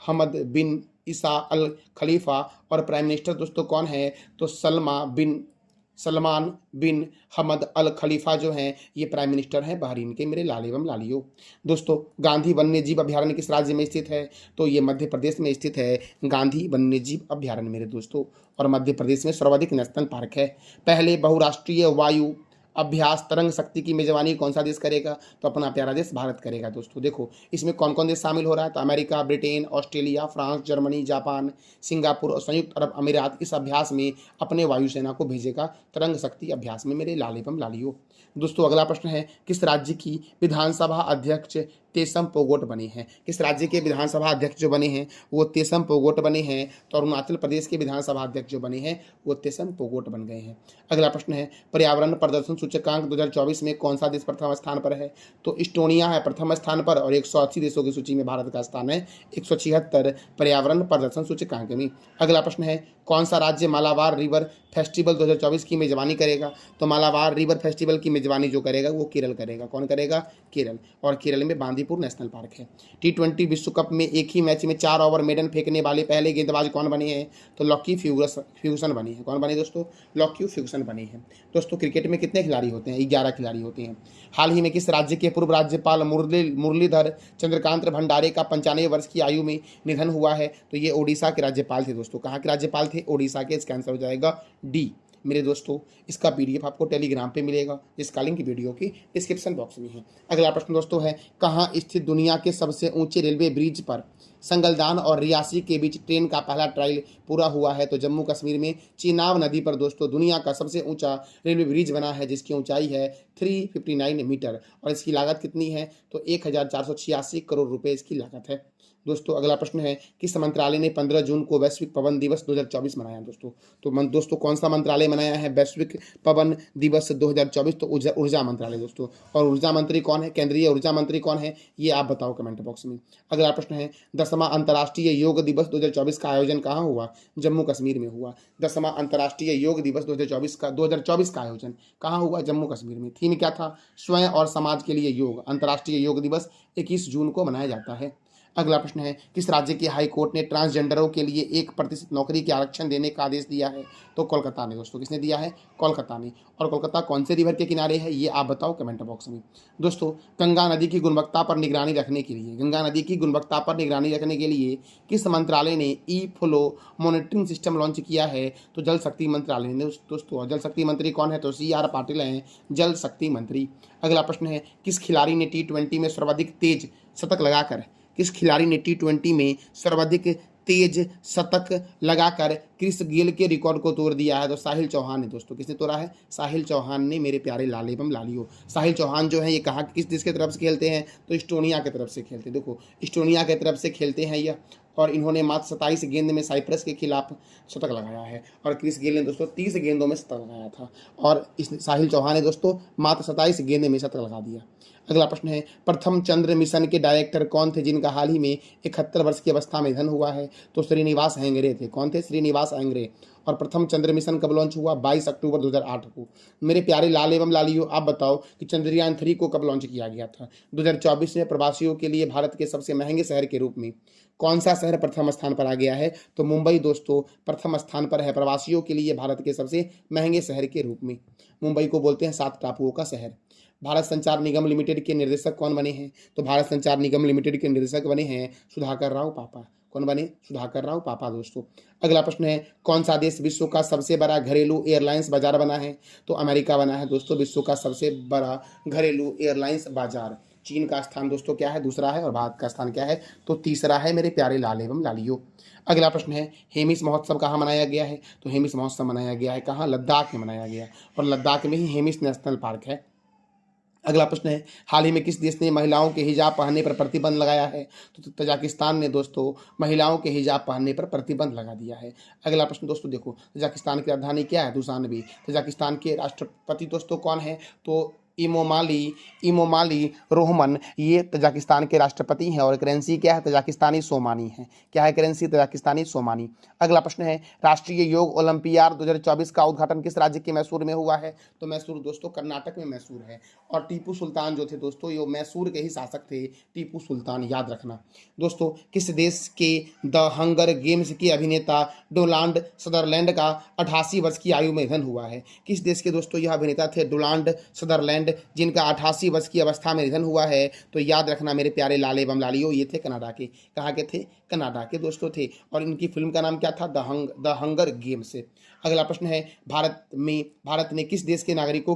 S1: हमद बिन ईसा अल खलीफा। और प्राइम मिनिस्टर दोस्तों कौन है? तो सलमान बिन हमद अल खलीफा जो हैं ये प्राइम मिनिस्टर हैं बहरीन के मेरे लाल एवं लालियो। दोस्तों गांधी वन्यजीव अभ्यारण्य किस राज्य में स्थित है? तो ये मध्य प्रदेश में स्थित है गांधी वन्यजीव अभ्यारण्य मेरे दोस्तों। और मध्य प्रदेश में सर्वाधिक नेशनल पार्क है। पहले बहुराष्ट्रीय वायु अभ्यास तरंग शक्ति की मेजबानी कौन सा देश करेगा? तो अपना प्यारा देश भारत करेगा। दोस्तों देखो इसमें कौन कौन देश शामिल हो रहा है? तो America, Britain, Australia, France, Germany, Japan, Singapore और संयुक्त अरब अमीरात इस अभ्यास में अपने वायुसेना को भेजेगा तरंग शक्ति अभ्यास में मेरे लाल एवं लालियो। दोस्तों अगला प्रश्न है, किस राज्य की विधानसभा अध्यक्ष तेसम पोगोट बने हैं? किस राज्य के विधानसभा अध्यक्ष जो बने हैं वो तेसम पोगोट बने हैं। तो अरुणाचल प्रदेश के विधानसभा अध्यक्ष जो बने हैं वो तेसम पोगोट बन गए हैं। अगला प्रश्न है, पर्यावरण प्रदर्शन सूचकांक 2024 में कौन सा देश प्रथम स्थान पर है? तो इस्टोनिया है प्रथम स्थान पर और 180 देशों की सूची में भारत का स्थान है 176 पर्यावरण प्रदर्शन सूचकांक में। अगला प्रश्न है, कौन सा राज्य मालाबार रिवर फेस्टिवल 2024 की मेजबानी करेगा? तो मालाबार रिवर फेस्टिवल की मेजबानी जो करेगा वो केरल करेगा। कौन करेगा? केरल। और केरल में बांदीपुर नेशनल पार्क है। T20 विश्व कप में एक ही मैच में 4 ओवर मेडन फेंकने वाले पहले गेंदबाज कौन बने हैं? तो लॉकी फ्यूगसन बने हैं। कौन बने दोस्तों? लॉकी फ्यूगसन बने हैं। दोस्तों क्रिकेट में कितने खिलाड़ी होते हैं? 11 खिलाड़ी होते हैं। हाल ही में किस राज्य के पूर्व राज्यपाल मुरलीधर चंद्रकांत भंडारे का 95 वर्ष की आयु में निधन हुआ है? तो ये ओडिशा के राज्यपाल थे। दोस्तों कहाँ के राज्यपाल थे? ओडिशा के। इसका आंसर हो जाएगा डी मेरे दोस्तों। इसका PDF आपको टेलीग्राम पे मिलेगा जिसका लिंक वीडियो की डिस्क्रिप्शन बॉक्स में है। अगला प्रश्न दोस्तों है, कहाँ स्थित दुनिया के सबसे ऊंचे रेलवे ब्रिज पर संगलदान और रियासी के बीच ट्रेन का पहला ट्रायल पूरा हुआ है? तो जम्मू कश्मीर में चेनाब नदी पर दोस्तों दुनिया का सबसे ऊंचा रेलवे ब्रिज बना है जिसकी ऊंचाई है 359 मीटर और इसकी लागत कितनी है? तो 1486 करोड़ रुपए इसकी लागत है। दोस्तों अगला प्रश्न है, किस मंत्रालय ने 15 जून को वैश्विक पवन दिवस 2024 मनाया? दोस्तों कौन सा मंत्रालय मनाया है वैश्विक पवन दिवस 2024? तो ऊर्जा मंत्रालय दोस्तों। और ऊर्जा मंत्री कौन है? केंद्रीय ऊर्जा मंत्री कौन है? ये आप बताओ कमेंट बॉक्स में। अगला प्रश्न है, 10वां अंतर्राष्ट्रीय योग दिवस 2024 का आयोजन कहाँ हुआ? जम्मू कश्मीर में हुआ। 10वां अंतर्राष्ट्रीय योग दिवस 2024 का आयोजन कहाँ हुआ? जम्मू कश्मीर में। थीम क्या था? स्वयं और समाज के लिए योग। अंतर्राष्ट्रीय योग दिवस 21 जून को मनाया जाता है। अगला प्रश्न है, किस राज्य के हाई कोर्ट ने ट्रांसजेंडरों के लिए 1% नौकरी के आरक्षण देने का आदेश दिया है? तो कोलकाता ने। दोस्तों किसने दिया है? कोलकाता ने। और कोलकाता कौन से रिवर के किनारे है ये आप बताओ कमेंट बॉक्स में। दोस्तों गंगा नदी की गुणवत्ता पर निगरानी रखने के लिए किस मंत्रालय ने ई फ्लो मॉनिटरिंग सिस्टम लॉन्च किया है? तो जल शक्ति मंत्रालय ने। दोस्तों और जल शक्ति मंत्री कौन है? तो CR पाटिल हैं जल शक्ति मंत्री। अगला प्रश्न है, किस खिलाड़ी ने T20 में सर्वाधिक तेज शतक लगाकर क्रिस गेल के रिकॉर्ड को तोड़ दिया है? तो साहिल चौहान ने। दोस्तों किसने तोड़ा है? साहिल चौहान ने मेरे प्यारे लाल एवं लालियो। साहिल चौहान जो है ये कहाँ किस देश की तरफ से खेलते हैं? तो इस्टोनिया की तरफ से खेलते हैं। देखो इस्टोनिया की तरफ से खेलते हैं यह और इन्होंने मात्र 27 गेंद में साइप्रस के खिलाफ शतक लगाया है और क्रिस गेल ने दोस्तों 30 गेंदों में शतक लगाया था और साहिल चौहान ने दोस्तों मात्र 27 गेंद में शतक लगा दिया। अगला प्रश्न है, प्रथम चंद्र मिशन के डायरेक्टर कौन थे जिनका हाल ही में 71 वर्ष की अवस्था में निधन हुआ है? तो श्रीनिवास हेगड़े थे। कौन थे? श्रीनिवास एंग्रे। और प्रथम चंद्र मिशन कब लॉन्च हुआ? 22 अक्टूबर 2008 को। मेरे प्यारे लाल एवं लालियों, आप बताओ कि चंद्रयान 3 को कब लॉन्च किया गया था? 2024 में प्रवासियों के लिए भारत के सबसे महंगे शहर के रूप में कौन सा शहर प्रथम स्थान पर आ गया है? तो मुंबई दोस्तों प्रथम स्थान पर है प्रवासियों के लिए भारत के सबसे महंगे शहर के रूप में। मुंबई को बोलते हैं 7 टापुओं का शहर। भारत संचार निगम लिमिटेड के निर्देशक कौन बने हैं? तो भारत संचार निगम लिमिटेड के निर्देशक बने हैं सुधाकर राव पापा। कौन बने? सुधाकर राव पापा दोस्तों। अगला प्रश्न है, कौन सा देश विश्व का सबसे बड़ा घरेलू एयरलाइंस बाजार बना है? तो अमेरिका बना है दोस्तों विश्व का सबसे बड़ा घरेलू एयरलाइंस बाजार। चीन का स्थान दोस्तों क्या है? दूसरा है। और भारत का स्थान क्या है? तो तीसरा है मेरे प्यारे लाल एवं लालियों। अगला प्रश्न है, हेमिस महोत्सव कहाँ मनाया गया है? तो हेमिस महोत्सव मनाया गया है कहाँ? लद्दाख में मनाया गया। और लद्दाख में ही हेमिस नेशनल पार्क है। अगला प्रश्न है, हाल ही में किस देश ने महिलाओं के हिजाब पहनने पर प्रतिबंध लगाया है? तो तजाकिस्तान ने दोस्तों महिलाओं के हिजाब पहनने पर प्रतिबंध लगा दिया है। अगला प्रश्न दोस्तों देखो, तजाकिस्तान की राजधानी क्या है? दुशानबे। तजाकिस्तान के राष्ट्रपति दोस्तों कौन है? तो इमोमाली रोहमन, ये तजाकिस्तान के राष्ट्रपति हैं। और करेंसी क्या है? तजाकिस्तानी सोमानी है। क्या है करेंसी? तजाकिस्तानी सोमानी। अगला प्रश्न है, राष्ट्रीय योग ओलंपियाड 2024 का उद्घाटन किस राज्य के मैसूर में हुआ है? तो मैसूर दोस्तों कर्नाटक में मैसूर है। और टीपू सुल्तान जो थे दोस्तों, ये मैसूर के ही शासक थे, टीपू सुल्तान, याद रखना दोस्तों। किस देश के द हंगर गेम्स के अभिनेता डोनाल्ड सदरलैंड का 88 वर्ष की आयु में निधन हुआ है? किस देश के दोस्तों यह अभिनेता थे? डोनाल्ड सदरलैंड, जिनका 88 वर्ष की अवस्था में निधन हुआ है। तो याद रखना मेरे प्यारे लाल एवं लालियों, ये थे कनाडा के। कहाँ के थे? कनाडा के दोस्तों थे। और इनकी फिल्म का नाम क्या था? The hunger games. अगला प्रश्न है, भारत ने किस देश के नागरिकों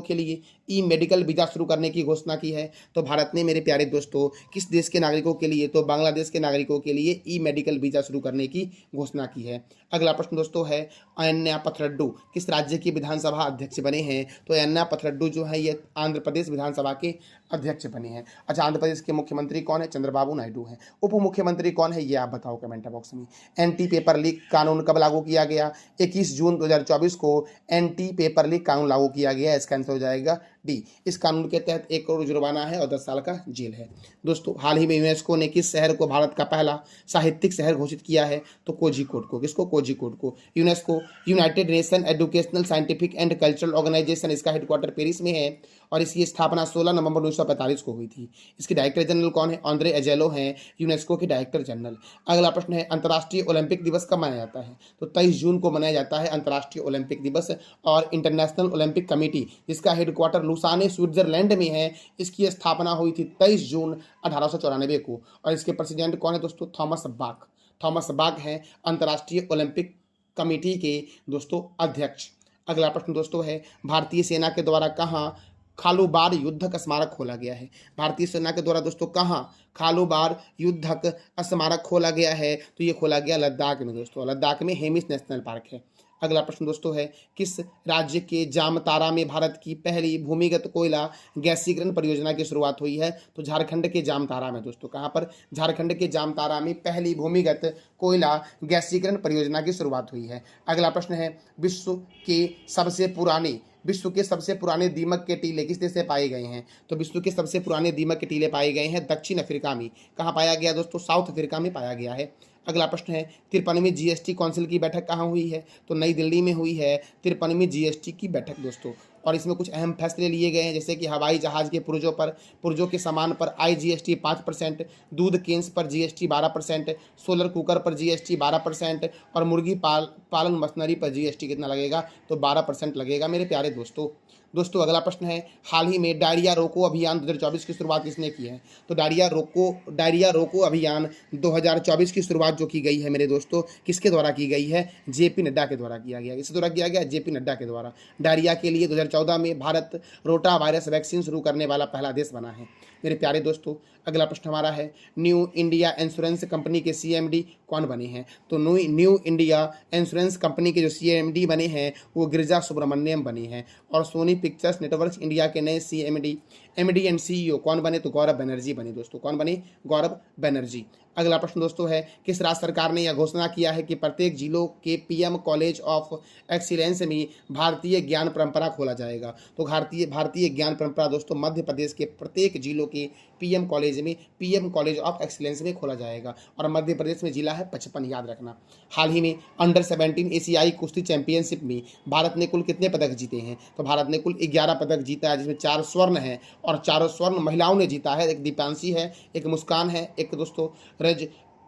S1: के लिए ई मेडिकल वीजा शुरू करने की घोषणा की है? तो भारत ने मेरे प्यारे दोस्तों किस देश के नागरिकों के लिए? तो बांग्लादेश के नागरिकों के लिए ई मेडिकल वीजा शुरू करने की घोषणा की है। अगला प्रश्न दोस्तों है, अयन्या पथरड्डू किस राज्य की विधानसभा अध्यक्ष बने हैं? तो अयन्या पथरड्डू जो है ये आंध्र प्रदेश विधानसभा के अध्यक्ष बने हैं। अच्छा, आंध्र प्रदेश के मुख्यमंत्री कौन है? चंद्रबाबू नायडू हैं। उप मुख्यमंत्री कौन है? ये आप बताओ कमेंट बॉक्स में। एंटी पेपर लीक कानून कब लागू किया गया? 21 जून 2024 को एंटी पेपर लीक कानून लागू किया गया। इसका आंसर हो जाएगा डी। इस कानून के तहत 1 करोड़ जुर्माना है और 10 साल का जेल है। दोस्तों हाल ही में यूनेस्को ने किस शहर को भारत का पहला साहित्यिक शहर घोषित किया है? तो कोझिकोड को। किसको? कोझिकोड को। UNESCO united nation educational scientific and cultural organisation, इसका हेडक्वार्टर पेरिस में है। और इसकी स्थापना 16 नवंबर 1945 को हुई थी। इसके डायरेक्टर जनरल कौन है? आंद्रे एजेलो हैं यूनेस्को के डायरेक्टर जनरल। अगला प्रश्न है, अंतर्राष्ट्रीय ओलंपिक दिवस कब मनाया जाता है? तो 23 जून को मनाया जाता है अंतर्राष्ट्रीय ओलंपिक दिवस। और इंटरनेशनल ओलंपिक कमेटी, जिसका हेडक्वार्टर लुसाने स्विट्जरलैंड में है, इसकी स्थापना हुई थी 23 जून 1894 को। और इसके प्रेसिडेंट कौन है दोस्तों? थॉमस बाक हैं अंतर्राष्ट्रीय ओलंपिक कमेटी के दोस्तों अध्यक्ष। अगला प्रश्न दोस्तों है, भारतीय सेना के द्वारा कहाँ खालूबार युद्धक स्मारक खोला गया है? भारतीय सेना के द्वारा दोस्तों कहाँ खालूबार युद्धक स्मारक खोला गया है? तो ये खोला गया लद्दाख में दोस्तों। लद्दाख में हेमिस नेशनल पार्क है। अगला प्रश्न दोस्तों है, किस राज्य के जामतारा में भारत की पहली भूमिगत कोयला गैसीकरण परियोजना की शुरुआत हुई है? तो झारखंड के जामतारा में दोस्तों। कहाँ पर? झारखंड के जामतारा में पहली भूमिगत कोयला गैसीकरण परियोजना की शुरुआत हुई है। अगला प्रश्न है, विश्व के सबसे पुराने दीमक के टीले किस देश से पाए गए हैं? तो विश्व के सबसे पुराने दीमक के टीले पाए गए हैं दक्षिण अफ्रीका में। कहाँ पाया गया दोस्तों? साउथ अफ्रीका में पाया गया है। अगला प्रश्न है, 53वीं जीएसटी काउंसिल की बैठक कहाँ हुई है? तो नई दिल्ली में हुई है 53वीं जीएसटी की बैठक दोस्तों। और इसमें कुछ अहम फैसले लिए गए हैं, जैसे कि हवाई जहाज के पुर्जों के सामान पर IGST 5%, दूध केन्स पर GST 12%, सोलर कुकर पर GST 12% और मुर्गी पालन मशीनरी पर GST कितना लगेगा? तो 12% लगेगा मेरे प्यारे दोस्तों। अगला प्रश्न है, हाल ही में डायरिया रोको अभियान 2024 की शुरुआत किसने की है? तो डायरिया रोको अभियान 2024 की शुरुआत जो की गई है मेरे दोस्तों, किसके द्वारा की गई है? JP नड्डा के द्वारा किया गया। किसके द्वारा किया गया? JP नड्डा के द्वारा। डायरिया के लिए 2014 में भारत रोटा वायरस वैक्सीन शुरू करने वाला पहला देश बना है मेरे प्यारे दोस्तों। अगला प्रश्न हमारा है, न्यू इंडिया इंश्योरेंस कंपनी के CMD कौन बने हैं? तो न्यू इंडिया इंश्योरेंस कंपनी के जो CMD बने हैं वो गिरिजा सुब्रमण्यम बने हैं। और सोनी पिक्चर्स नेटवर्क्स इंडिया के नए MD एंड CEO कौन बने? तो गौरव बनर्जी बने दोस्तों। कौन बने? गौरव बनर्जी। अगला प्रश्न दोस्तों है, किस राज्य सरकार ने यह घोषणा किया है कि प्रत्येक जिलों के PM कॉलेज ऑफ एक्सीलेंस में भारतीय ज्ञान परंपरा खोला जाएगा? तो भारतीय ज्ञान परंपरा दोस्तों मध्य प्रदेश के प्रत्येक जिलों के पीएम कॉलेज में, पीएम कॉलेज ऑफ एक्सीलेंस में खोला जाएगा। और मध्य प्रदेश में जिला है 55, याद रखना। हाल ही में अंडर 17 एशियाई कुश्ती चैंपियनशिप में भारत ने कुल कितने पदक जीते हैं? तो भारत ने कुल 11 पदक जीता है, जिसमें 4 स्वर्ण हैं और चारों स्वर्ण महिलाओं ने जीता है। एक दीपांशी है, एक मुस्कान है, एक दोस्तों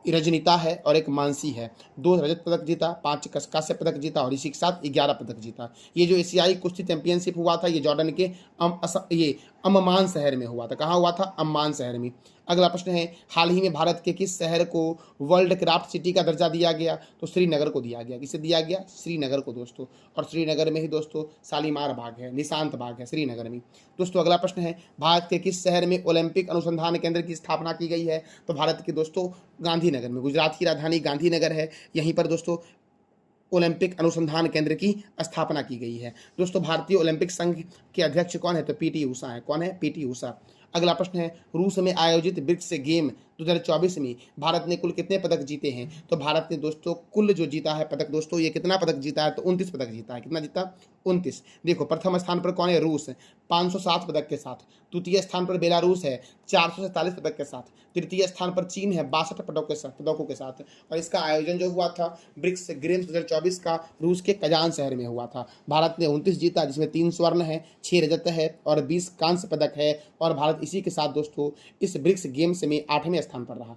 S1: रजनीता है और एक मानसी है। 2 रजत पदक जीता, 5 कांस्य पदक जीता और इसी के साथ 11 पदक जीता। ये जो एशियाई कुश्ती चैंपियनशिप हुआ था, ये जॉर्डन के अम्मान शहर में हुआ था। कहाँ हुआ था? अम्मान शहर में। अगला प्रश्न है, हाल ही में भारत के किस शहर को वर्ल्ड क्राफ्ट सिटी का दर्जा दिया गया? तो श्रीनगर को दिया गया। किसे दिया गया? श्रीनगर को दोस्तों। और श्रीनगर में ही दोस्तों शालीमार बाग है, निशांत बाग है श्रीनगर में। दोस्तों अगला प्रश्न है, भारत के किस शहर में ओलंपिक अनुसंधान केंद्र की स्थापना की गई है? तो भारत के दोस्तों गांधीनगर में। गुजरात की राजधानी गांधीनगर है, यहीं पर दोस्तों ओलंपिक अनुसंधान केंद्र की स्थापना की गई है। दोस्तों भारतीय ओलंपिक संघ के अध्यक्ष कौन है? तो पीटी ऊषा है। कौन है? पीटी ऊषा। अगला प्रश्न है, रूस में आयोजित ब्रिक्स गेम 2024 में भारत ने कुल कितने पदक जीते हैं? तो भारत ने दोस्तों कुल जो जीता है पदक, दोस्तों ये कितना पदक जीता है? तो 29 पदक जीता है। कितना जीता? 29। देखो प्रथम स्थान पर कौन है? रूस 507 पदक के साथ। द्वितीय स्थान पर बेलारूस है 447 पदक के साथ। तृतीय स्थान पर चीन है 62 पदकों के साथ। और इसका आयोजन जो हुआ था ब्रिक्स गेम्स 2024 का, रूस के कजान शहर में हुआ था। भारत ने 29 जीता, जिसमें 3 स्वर्ण है, 6 रजत है और 20 कांस्य पदक है। और भारत इसी के साथ दोस्तों इस ब्रिक्स गेम्स में 8वें स्थान पर रहा।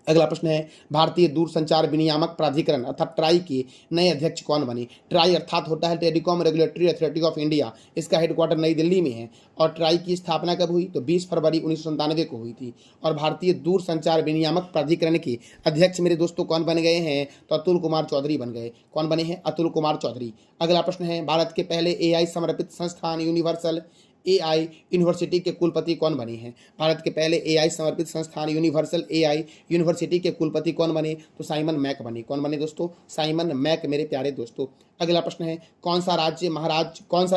S1: अगला प्रश्न है, भारतीय दूरसंचार विनियामक प्राधिकरण अर्थात ट्राई के नए अध्यक्ष कौन बने? ट्राई अर्थात होता है telecom regulatory authority of India. इसका हेडक्वार्टर नई दिल्ली में है। और ट्राई की स्थापना कब हुई? तो 20 फरवरी 1997 को हुई थी। और भारतीय दूरसंचार विनियामक प्राधिकरण के अध्यक्ष मेरे दोस्तों कौन बन गए हैं? तो अतुल कुमार चौधरी बन गए। कौन बने हैं? अतुल कुमार चौधरी। अगला प्रश्न है, भारत के पहले एआई समर्पित संस्थान यूनिवर्सल एआई यूनिवर्सिटी के कुलपति कौन बने हैं? भारत के पहले एआई समर्पित संस्थान यूनिवर्सल एआई यूनिवर्सिटी के कुलपति कौन बने? तो साइमन मैक बने। कौन बने दोस्तों? साइमन मैक मेरे प्यारे दोस्तों। अगला प्रश्न है, कौन सा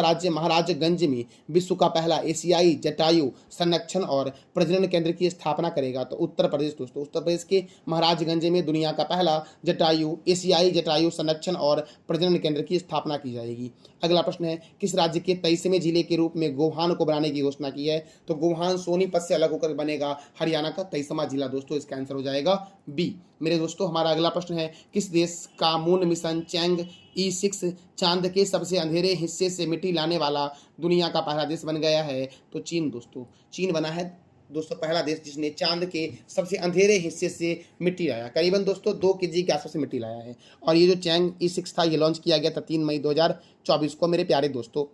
S1: राज्य महाराजगंज में विश्व का पहला एशियाई जटायु संरक्षण और प्रजनन केंद्र की स्थापना करेगा? तो उत्तर प्रदेश दोस्तों। उत्तर प्रदेश के महाराजगंज में दुनिया का पहला एशियाई जटायु संरक्षण और प्रजनन केंद्र की स्थापना की जाएगी। अगला प्रश्न है, किस राज्य के 23वें जिले के रूप में गोहान को बनाने की घोषणा की है? तो गोहान सोनीपत से अलग होकर बनेगा हरियाणा का 23वां जिला दोस्तों। इसका आंसर हो जाएगा बी। मेरे दोस्तों हमारा अगला प्रश्न है, किस देश का मून मिशन चैंग E6 चांद के सबसे अंधेरे हिस्से से मिट्टी लाने वाला दुनिया का पहला देश बन गया है? तो चीन दोस्तों। चीन बना है दोस्तों पहला देश जिसने चांद के सबसे अंधेरे हिस्से से मिट्टी लाया। करीबन दोस्तों 2 केजी के आसपास से मिट्टी लाया है। और ये जो चैंग E6 था, ये लॉन्च किया गया था 3 मई 2024 को मेरे प्यारे दोस्तों।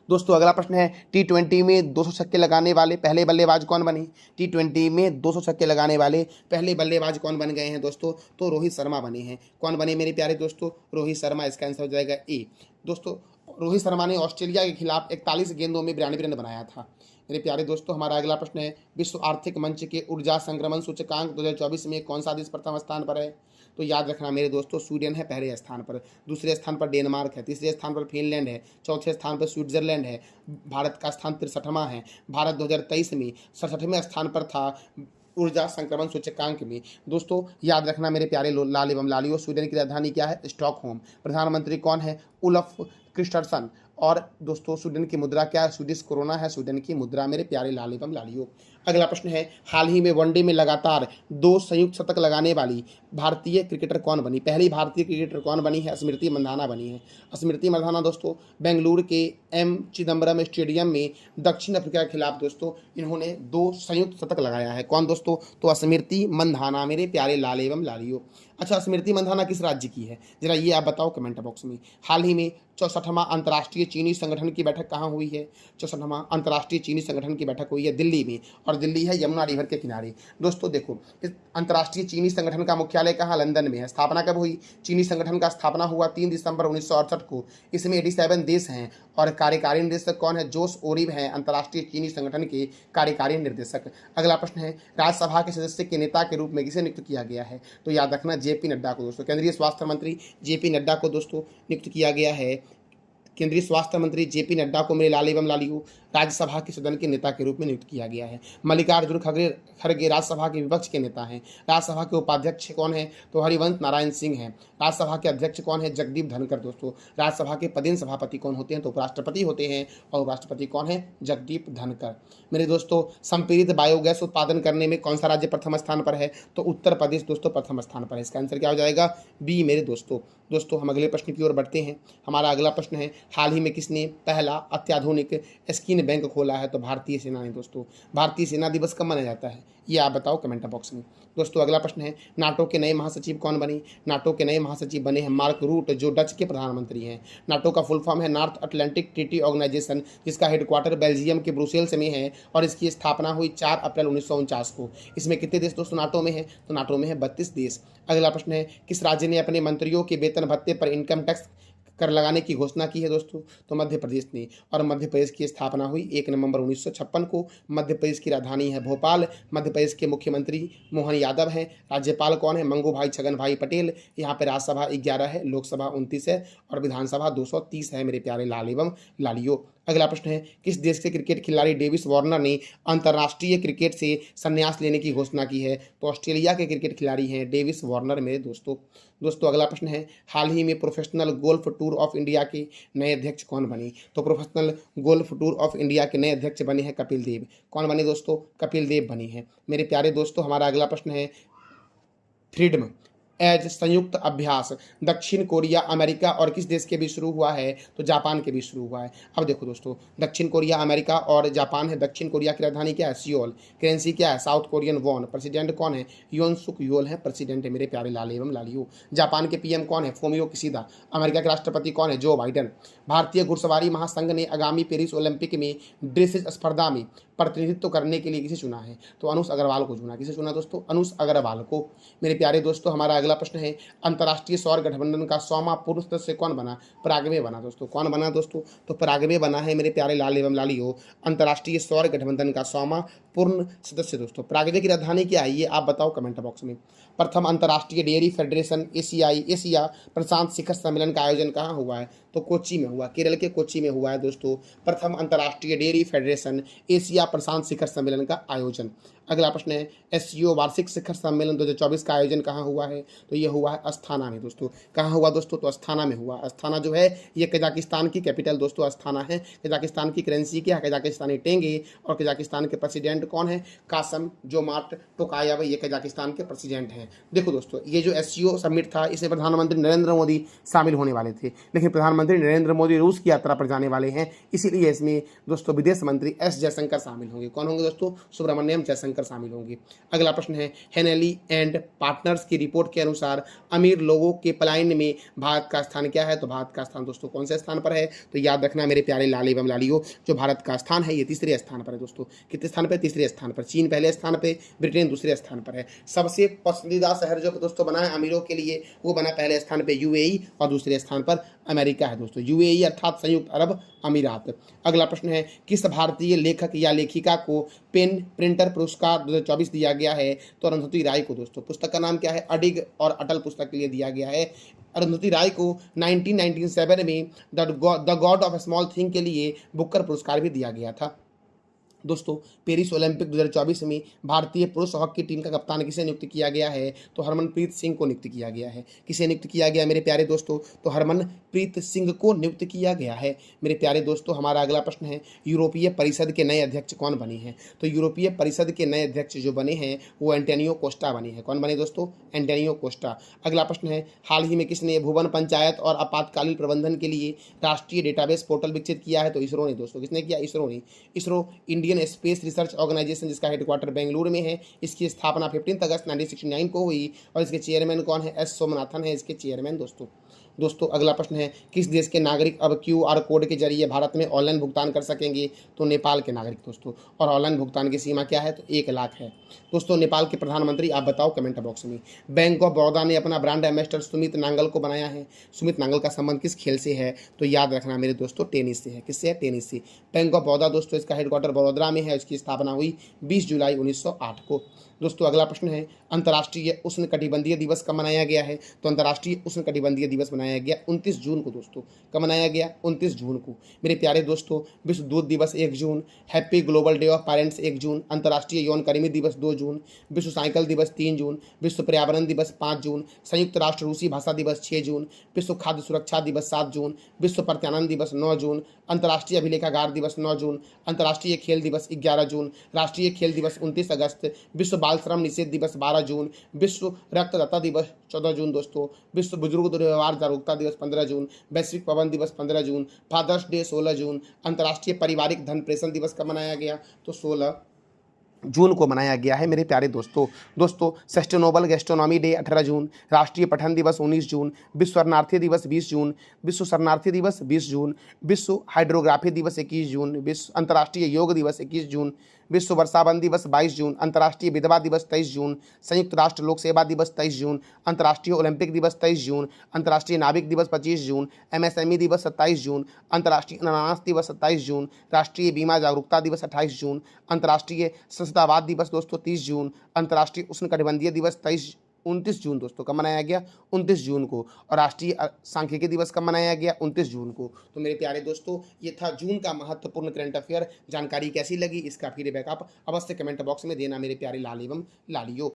S1: अगला प्रश्न है, T20 में 200 छक्के लगाने वाले पहले बल्लेबाज कौन बने? T20 में 200 छक्के लगाने वाले पहले बल्लेबाज कौन बन गए हैं दोस्तों? तो रोहित शर्मा बने हैं। कौन बने मेरे प्यारे दोस्तों? रोहित शर्मा। इसका आंसर हो जाएगा ए। दोस्तों रोहित शर्मा ने ऑस्ट्रेलिया के खिलाफ 41 गेंदों में 92 रन बनाया था। मेरे प्यारे दोस्तों हमारा अगला प्रश्न है, विश्व आर्थिक मंच के ऊर्जा संक्रमण सूचकांक 2024 में कौन सा देश प्रथम स्थान पर है? तो याद रखना मेरे दोस्तों, स्वीडन है पहले स्थान पर, दूसरे स्थान पर डेनमार्क है, तीसरे स्थान पर फिनलैंड है, चौथे स्थान पर स्विट्जरलैंड है। भारत का स्थान 63वां है। भारत 2023 में 67वें स्थान पर था ऊर्जा संक्रमण सूचकांक में। दोस्तों याद रखना मेरे प्यारे लाल एवं लालियों, स्वीडन की राजधानी क्या है? स्टॉकहोम। प्रधानमंत्री कौन है? Ulf Kristersson. और दोस्तों स्वीडन की मुद्रा क्या है? स्वीडिश कोरोना है स्वीडन की मुद्रा मेरे प्यारे लाल एवं लालियों। अगला प्रश्न है, हाल ही में वनडे में लगातार 2 संयुक्त शतक लगाने वाली भारतीय क्रिकेटर कौन बनी? पहली भारतीय क्रिकेटर कौन बनी है? स्मृति मंधाना बनी है। स्मृति मंधाना दोस्तों बेंगलुरु के एम चिदम्बरम स्टेडियम में दक्षिण अफ्रीका के खिलाफ दोस्तों इन्होंने 2 संयुक्त शतक लगाया है। कौन दोस्तों? तो स्मृति मंधाना मेरे प्यारे लाल एवं लालियों। अच्छा, स्मृति मंधाना किस राज्य की है? जरा ये आप बताओ कमेंट बॉक्स में। हाल ही में 64वां अंतर्राष्ट्रीय चीनी संगठन की बैठक कहाँ हुई है? 64वां अंतर्राष्ट्रीय चीनी संगठन की बैठक हुई है दिल्ली में, और दिल्ली है यमुना रिवर के किनारे। दोस्तों देखो, इस अंतर्राष्ट्रीय चीनी संगठन का मुख्यालय कहाँ? लंदन में है। स्थापना कब हुई? चीनी संगठन का स्थापना हुआ 3 दिसंबर 1968 को। इसमें 87 देश हैं और कार्यकारी निदेशक कौन है? जोस ओरिव हैं अंतर्राष्ट्रीय चीनी संगठन के कार्यकारी निर्देशक। अगला प्रश्न है, राज्यसभा के सदस्य के नेता के रूप में किसे नियुक्त किया गया है? तो याद रखना जेपी नड्डा को दोस्तों। केंद्रीय स्वास्थ्य मंत्री जेपी नड्डा को दोस्तों नियुक्त किया गया है केंद्रीय स्वास्थ्य मंत्री जेपी नड्डा को मेरे लाल एवं लालियो राज्यसभा के सदन के नेता के रूप में नियुक्त किया गया है। मल्लिकार्जुन खड़गे राज्यसभा के विपक्ष के नेता हैं। राज्यसभा के उपाध्यक्ष कौन है? तो हरिवंश नारायण सिंह हैं। राज्यसभा के अध्यक्ष कौन है? जगदीप धनखड़ दोस्तों। राज्यसभा के पदेन सभापति कौन होते हैं? तो उपराष्ट्रपति होते हैं, और उपराष्ट्रपति कौन है? जगदीप धनखड़। मेरे दोस्तों, संपीड़ित बायोगैस उत्पादन करने में कौन सा राज्य प्रथम स्थान पर है? तो उत्तर प्रदेश दोस्तों प्रथम स्थान पर है। इसका आंसर क्या हो जाएगा? बी मेरे दोस्तों। हम अगले प्रश्न की ओर बढ़ते हैं। हमारा अगला प्रश्न है, हाल ही में किसने पहला अत्याधुनिक स्किन बैंक खोला है? तो भारतीय सेना ने दोस्तों। भारतीय सेना दिवस कब मनाया जाता है, ये आप बताओ कमेंट बॉक्स में। दोस्तों अगला प्रश्न है, नाटो के नए महासचिव कौन बने? नाटो के नए महासचिव बने हैं मार्क रूट, जो डच के प्रधानमंत्री हैं। नाटो का फुल फॉर्म है नॉर्थ अटलांटिक ट्रीटी ऑर्गेनाइजेशन, जिसका हेडक्वार्टर बेल्जियम के ब्रुसेल्स में है, और इसकी स्थापना हुई 4 अप्रैल 1949 को। इसमें कितने देश दोस्तों नाटो में है? तो नाटो में है 32 देश। अगला प्रश्न है, किस राज्य ने अपने मंत्रियों के वेतन भत्ते पर इनकम टैक्स कर लगाने की घोषणा की है दोस्तों? तो मध्य प्रदेश ने। और मध्य प्रदेश की स्थापना हुई 1 नवंबर 1956 को। मध्य प्रदेश की राजधानी है भोपाल। मध्य प्रदेश के मुख्यमंत्री मोहन यादव हैं। राज्यपाल कौन है? मंगू भाई छगन भाई पटेल। यहाँ पर राज्यसभा 11 है, लोकसभा 29 है, और विधानसभा 230 है मेरे प्यारे लाल एवं लालियों। अगला प्रश्न है, किस देश के क्रिकेट खिलाड़ी डेविस वार्नर ने अंतर्राष्ट्रीय क्रिकेट से संन्यास लेने की घोषणा की है? तो ऑस्ट्रेलिया के क्रिकेट खिलाड़ी हैं डेविस वार्नर मेरे दोस्तों। अगला प्रश्न है, हाल ही में professional golf tour of India के नए अध्यक्ष कौन बने? तो professional golf tour of India के नए अध्यक्ष बने हैं कपिल देव। कौन बने दोस्तों? कपिल देव बने हैं मेरे प्यारे दोस्तों। हमारा अगला प्रश्न है, फ्रीडम एज संयुक्त अभ्यास दक्षिण कोरिया, अमेरिका और किस देश के बीच शुरू हुआ है? तो जापान के बीच शुरू हुआ है। अब देखो दोस्तों, दक्षिण कोरिया, अमेरिका और जापान है। दक्षिण कोरिया की राजधानी क्या है? सियोल। करेंसी क्या है? South Korean von. प्रेसिडेंट कौन है? योन सुक योल है प्रेसिडेंट है मेरे प्यारे लाल एवं लालियो। जापान के पीएम कौन है? Fumio Kishida. अमेरिका के राष्ट्रपति कौन है? जो बाइडन। भारतीय घुड़सवारी महासंघ ने आगामी पेरिस ओलंपिक में ड्रेसेज स्पर्धा में प्रतिनिधित्व करने के लिए किसे चुना है? तो अनुष अग्रवाल को चुना। किसे चुना दोस्तों? अनुष अग्रवाल को। मेरे प्यारे दोस्तों, हमारा अगला प्रश्न है, अंतर्राष्ट्रीय सौर गठबंधन का 100वां पूर्ण सदस्य कौन बना? पराग्वे बना दोस्तों। कौन बना दोस्तों? तो पराग्वे बना है मेरे प्यारे लाल एवं लालियो। अंतर्राष्ट्रीय सौर गठबंधन का 100वां पूर्ण सदस्य दोस्तों। पराग्वे की राजधानी क्या है, ये आप बताओ कमेंट बॉक्स में। प्रथम अंतर्राष्ट्रीय डेयरी फेडरेशन एशिया प्रशांत शिखर सम्मेलन का आयोजन कहाँ हुआ है? तो कोच्चि में हुआ, केरल के कोच्चि में हुआ है दोस्तों। प्रथम अंतर्राष्ट्रीय डेयरी फेडरेशन एशिया प्रशांत शिखर सम्मेलन का आयोजन। अगला प्रश्न है, एससीओ वार्षिक शिखर सम्मेलन 2024 का आयोजन कहाँ हुआ है? तो ये हुआ है अस्थाना में दोस्तों। कहाँ हुआ दोस्तों? तो अस्थाना में हुआ। अस्थाना जो है ये कजाकिस्तान की कैपिटल दोस्तों अस्थाना है। कजाकिस्तान की करेंसी क्या है? कजाकिस्तानी टेंगे। और कजाकिस्तान के प्रेसिडेंट कौन है? कासम जोमार्ट टोकायव, ये कजाकिस्तान के प्रेसिडेंट हैं। देखो दोस्तों, ये जो एससीओ समिट था इसमें प्रधानमंत्री नरेंद्र मोदी शामिल होने वाले थे, लेकिन प्रधानमंत्री नरेंद्र मोदी रूस की यात्रा पर जाने वाले हैं, इसीलिए इसमें दोस्तों विदेश मंत्री एस जयशंकर शामिल होंगे। कौन होंगे दोस्तों? सुब्रमण्यम जयशंकर शामिल होंगे। अगला प्रश्न है, हेनेली एंड पार्टनर्स की रिपोर्ट के अनुसार अमीर लोगों के पलायन में भारत का स्थान क्या है? तो भारत का स्थान दोस्तों कौन से स्थान पर है? तो याद रखना मेरे प्यारे लाल एवं लालियो, जो भारत का स्थान है ये तीसरे स्थान पर है दोस्तों। कितने स्थान पर? तीसरे स्थान पर। चीन पहले स्थान पर, ब्रिटेन दूसरे स्थान पर है। सबसे पसंदीदा शहर जो दोस्तों बना है अमीरों के लिए, वो बना पहले स्थान पर यूएई और दूसरे स्थान पर अमेरिका है दोस्तों। यूएई अर्थात संयुक्त अरब अमीरात। अगला प्रश्न है, किस भारतीय लेखक या लेखिका को पेन प्रिंटर पुरस्कार 2024 दिया गया है? तो अरुंधति राय को दोस्तों। पुस्तक का नाम क्या है? अडिग और अटल पुस्तक के लिए दिया गया है। अरुंधति राय को 1997 में the God of small thing के लिए बुकर पुरस्कार भी दिया गया था। दोस्तों पेरिस ओलंपिक 2024 में भारतीय पुरुष हॉकी टीम का कप्तान किसे नियुक्त किया गया है? तो हरमनप्रीत सिंह को नियुक्त किया गया है। किसे नियुक्त किया गया मेरे प्यारे दोस्तों? तो हरमनप्रीत सिंह को नियुक्त किया गया है। मेरे प्यारे दोस्तों, हमारा अगला प्रश्न है, यूरोपीय परिषद के नए अध्यक्ष कौन बने हैं? तो यूरोपीय परिषद के नए अध्यक्ष जो बने हैं वो एंटोनियो कोस्टा बने हैं। कौन बने दोस्तों? Antonio Costa. अगला प्रश्न है, हाल ही में किसने भुवन पंचायत और आपातकालीन प्रबंधन के लिए राष्ट्रीय डेटाबेस पोर्टल विकसित किया है? तो इसरो ने दोस्तों। किसने किया? इसरो ने। ISRO Indian space research organisation, जिसका हेडक्वार्टर बेंगलुरु में है। इसकी स्थापना 15 अगस्त 1969 को हुई और इसके चेयरमैन कौन है? एस सोमनाथन है इसके चेयरमैन दोस्तों। अगला प्रश्न है, किस देश के नागरिक अब QR कोड के जरिए भारत में ऑनलाइन भुगतान कर सकेंगे? तो नेपाल के नागरिक दोस्तों। और ऑनलाइन भुगतान की सीमा क्या है? तो 1 लाख है दोस्तों। नेपाल के प्रधानमंत्री आप बताओ कमेंट बॉक्स में। बैंक ऑफ बड़ौदा ने अपना ब्रांड एम्बेसडर सुमित नांगल को बनाया है। सुमित नांगल का संबंध किस खेल से है? तो याद रखना मेरे दोस्तों, टेनिस से है। किससे है? टेनिस से। बैंक ऑफ बड़ौदा दोस्तों इसका हेडक्वार्टर बड़ोदरा में है। इसकी स्थापना हुई 20 जुलाई 1908 को। दोस्तों अगला प्रश्न है, अंतर्राष्ट्रीय उष्णकटिबंधीय दिवस कब मनाया गया है? तो अंतर्राष्ट्रीय उष्णकटिबंधीय दिवस मनाया गया 29 जून को दोस्तों। कब मनाया गया? 29 जून को। मेरे प्यारे दोस्तों, विश्व दूध दिवस 1 जून, happy global day of parents 1 जून, अंतर्राष्ट्रीय यौन कर्मी दिवस 2 जून, विश्व साइकिल दिवस 3 जून, विश्व पर्यावरण दिवस 5 जून, संयुक्त राष्ट्र रूसी भाषा दिवस 6 जून, विश्व खाद्य सुरक्षा दिवस 7 जून, विश्व प्रत्यानंद दिवस 9 जून, अंतर्राष्ट्रीय अभिलेखागार दिवस 9 जून, अंतर्राष्ट्रीय खेल दिवस 11 जून, राष्ट्रीय खेल दिवस 29 अगस्त, विश्व बाल श्रम निषेध दिवस 12 जून, विश्व रक्तदाता दिवस 14 जून दोस्तों, विश्व बुजुर्ग दुर्व्यवहार जागरूकता दिवस 15 जून, वैश्विक पवन दिवस 15 जून, फादर्स डे 16 जून, अंतर्राष्ट्रीय पारिवारिक धन प्रेषण दिवस कब मनाया गया? तो 16 जून को मनाया गया है मेरे प्यारे दोस्तों। दोस्तों सस्टेनेबल गैस्ट्रोनॉमी डे 18 जून, राष्ट्रीय पठन दिवस 19 जून, विश्व शरणार्थी दिवस 20 जून, विश्व शरणार्थी दिवस 20 जून, विश्व हाइड्रोग्राफी दिवस 21 जून, विश्व अंतर्राष्ट्रीय योग दिवस 21 जून, विश्व वर्षावन दिवस 22 जून, अंतर्राष्ट्रीय विधवा दिवस 23 जून, संयुक्त राष्ट्र लोक सेवा दिवस 23 जून, अंतर्राष्ट्रीय ओलंपिक दिवस 23 जून, अंतर्राष्ट्रीय नाविक दिवस 25 जून, एमएसएमई दिवस 27 जून, अंतर्राष्ट्रीय अनानास दिवस 27 जून, राष्ट्रीय बीमा जागरूकता दिवस 28 जून, अंतर्राष्ट्रीय संस्कृतवाद दिवस दोस्तों 30 जून, अंतर्राष्ट्रीय उष्णकटिबंधीय दिवस 29 जून दोस्तों कब मनाया गया? 29 जून को। और राष्ट्रीय सांख्यिकी दिवस कब मनाया गया? 29 जून को। तो मेरे प्यारे दोस्तों, ये था जून का महत्वपूर्ण करंट अफेयर। जानकारी कैसी लगी इसका फीडबैक आप अवश्य कमेंट बॉक्स में देना मेरे प्यारे लाल एवं लालियों।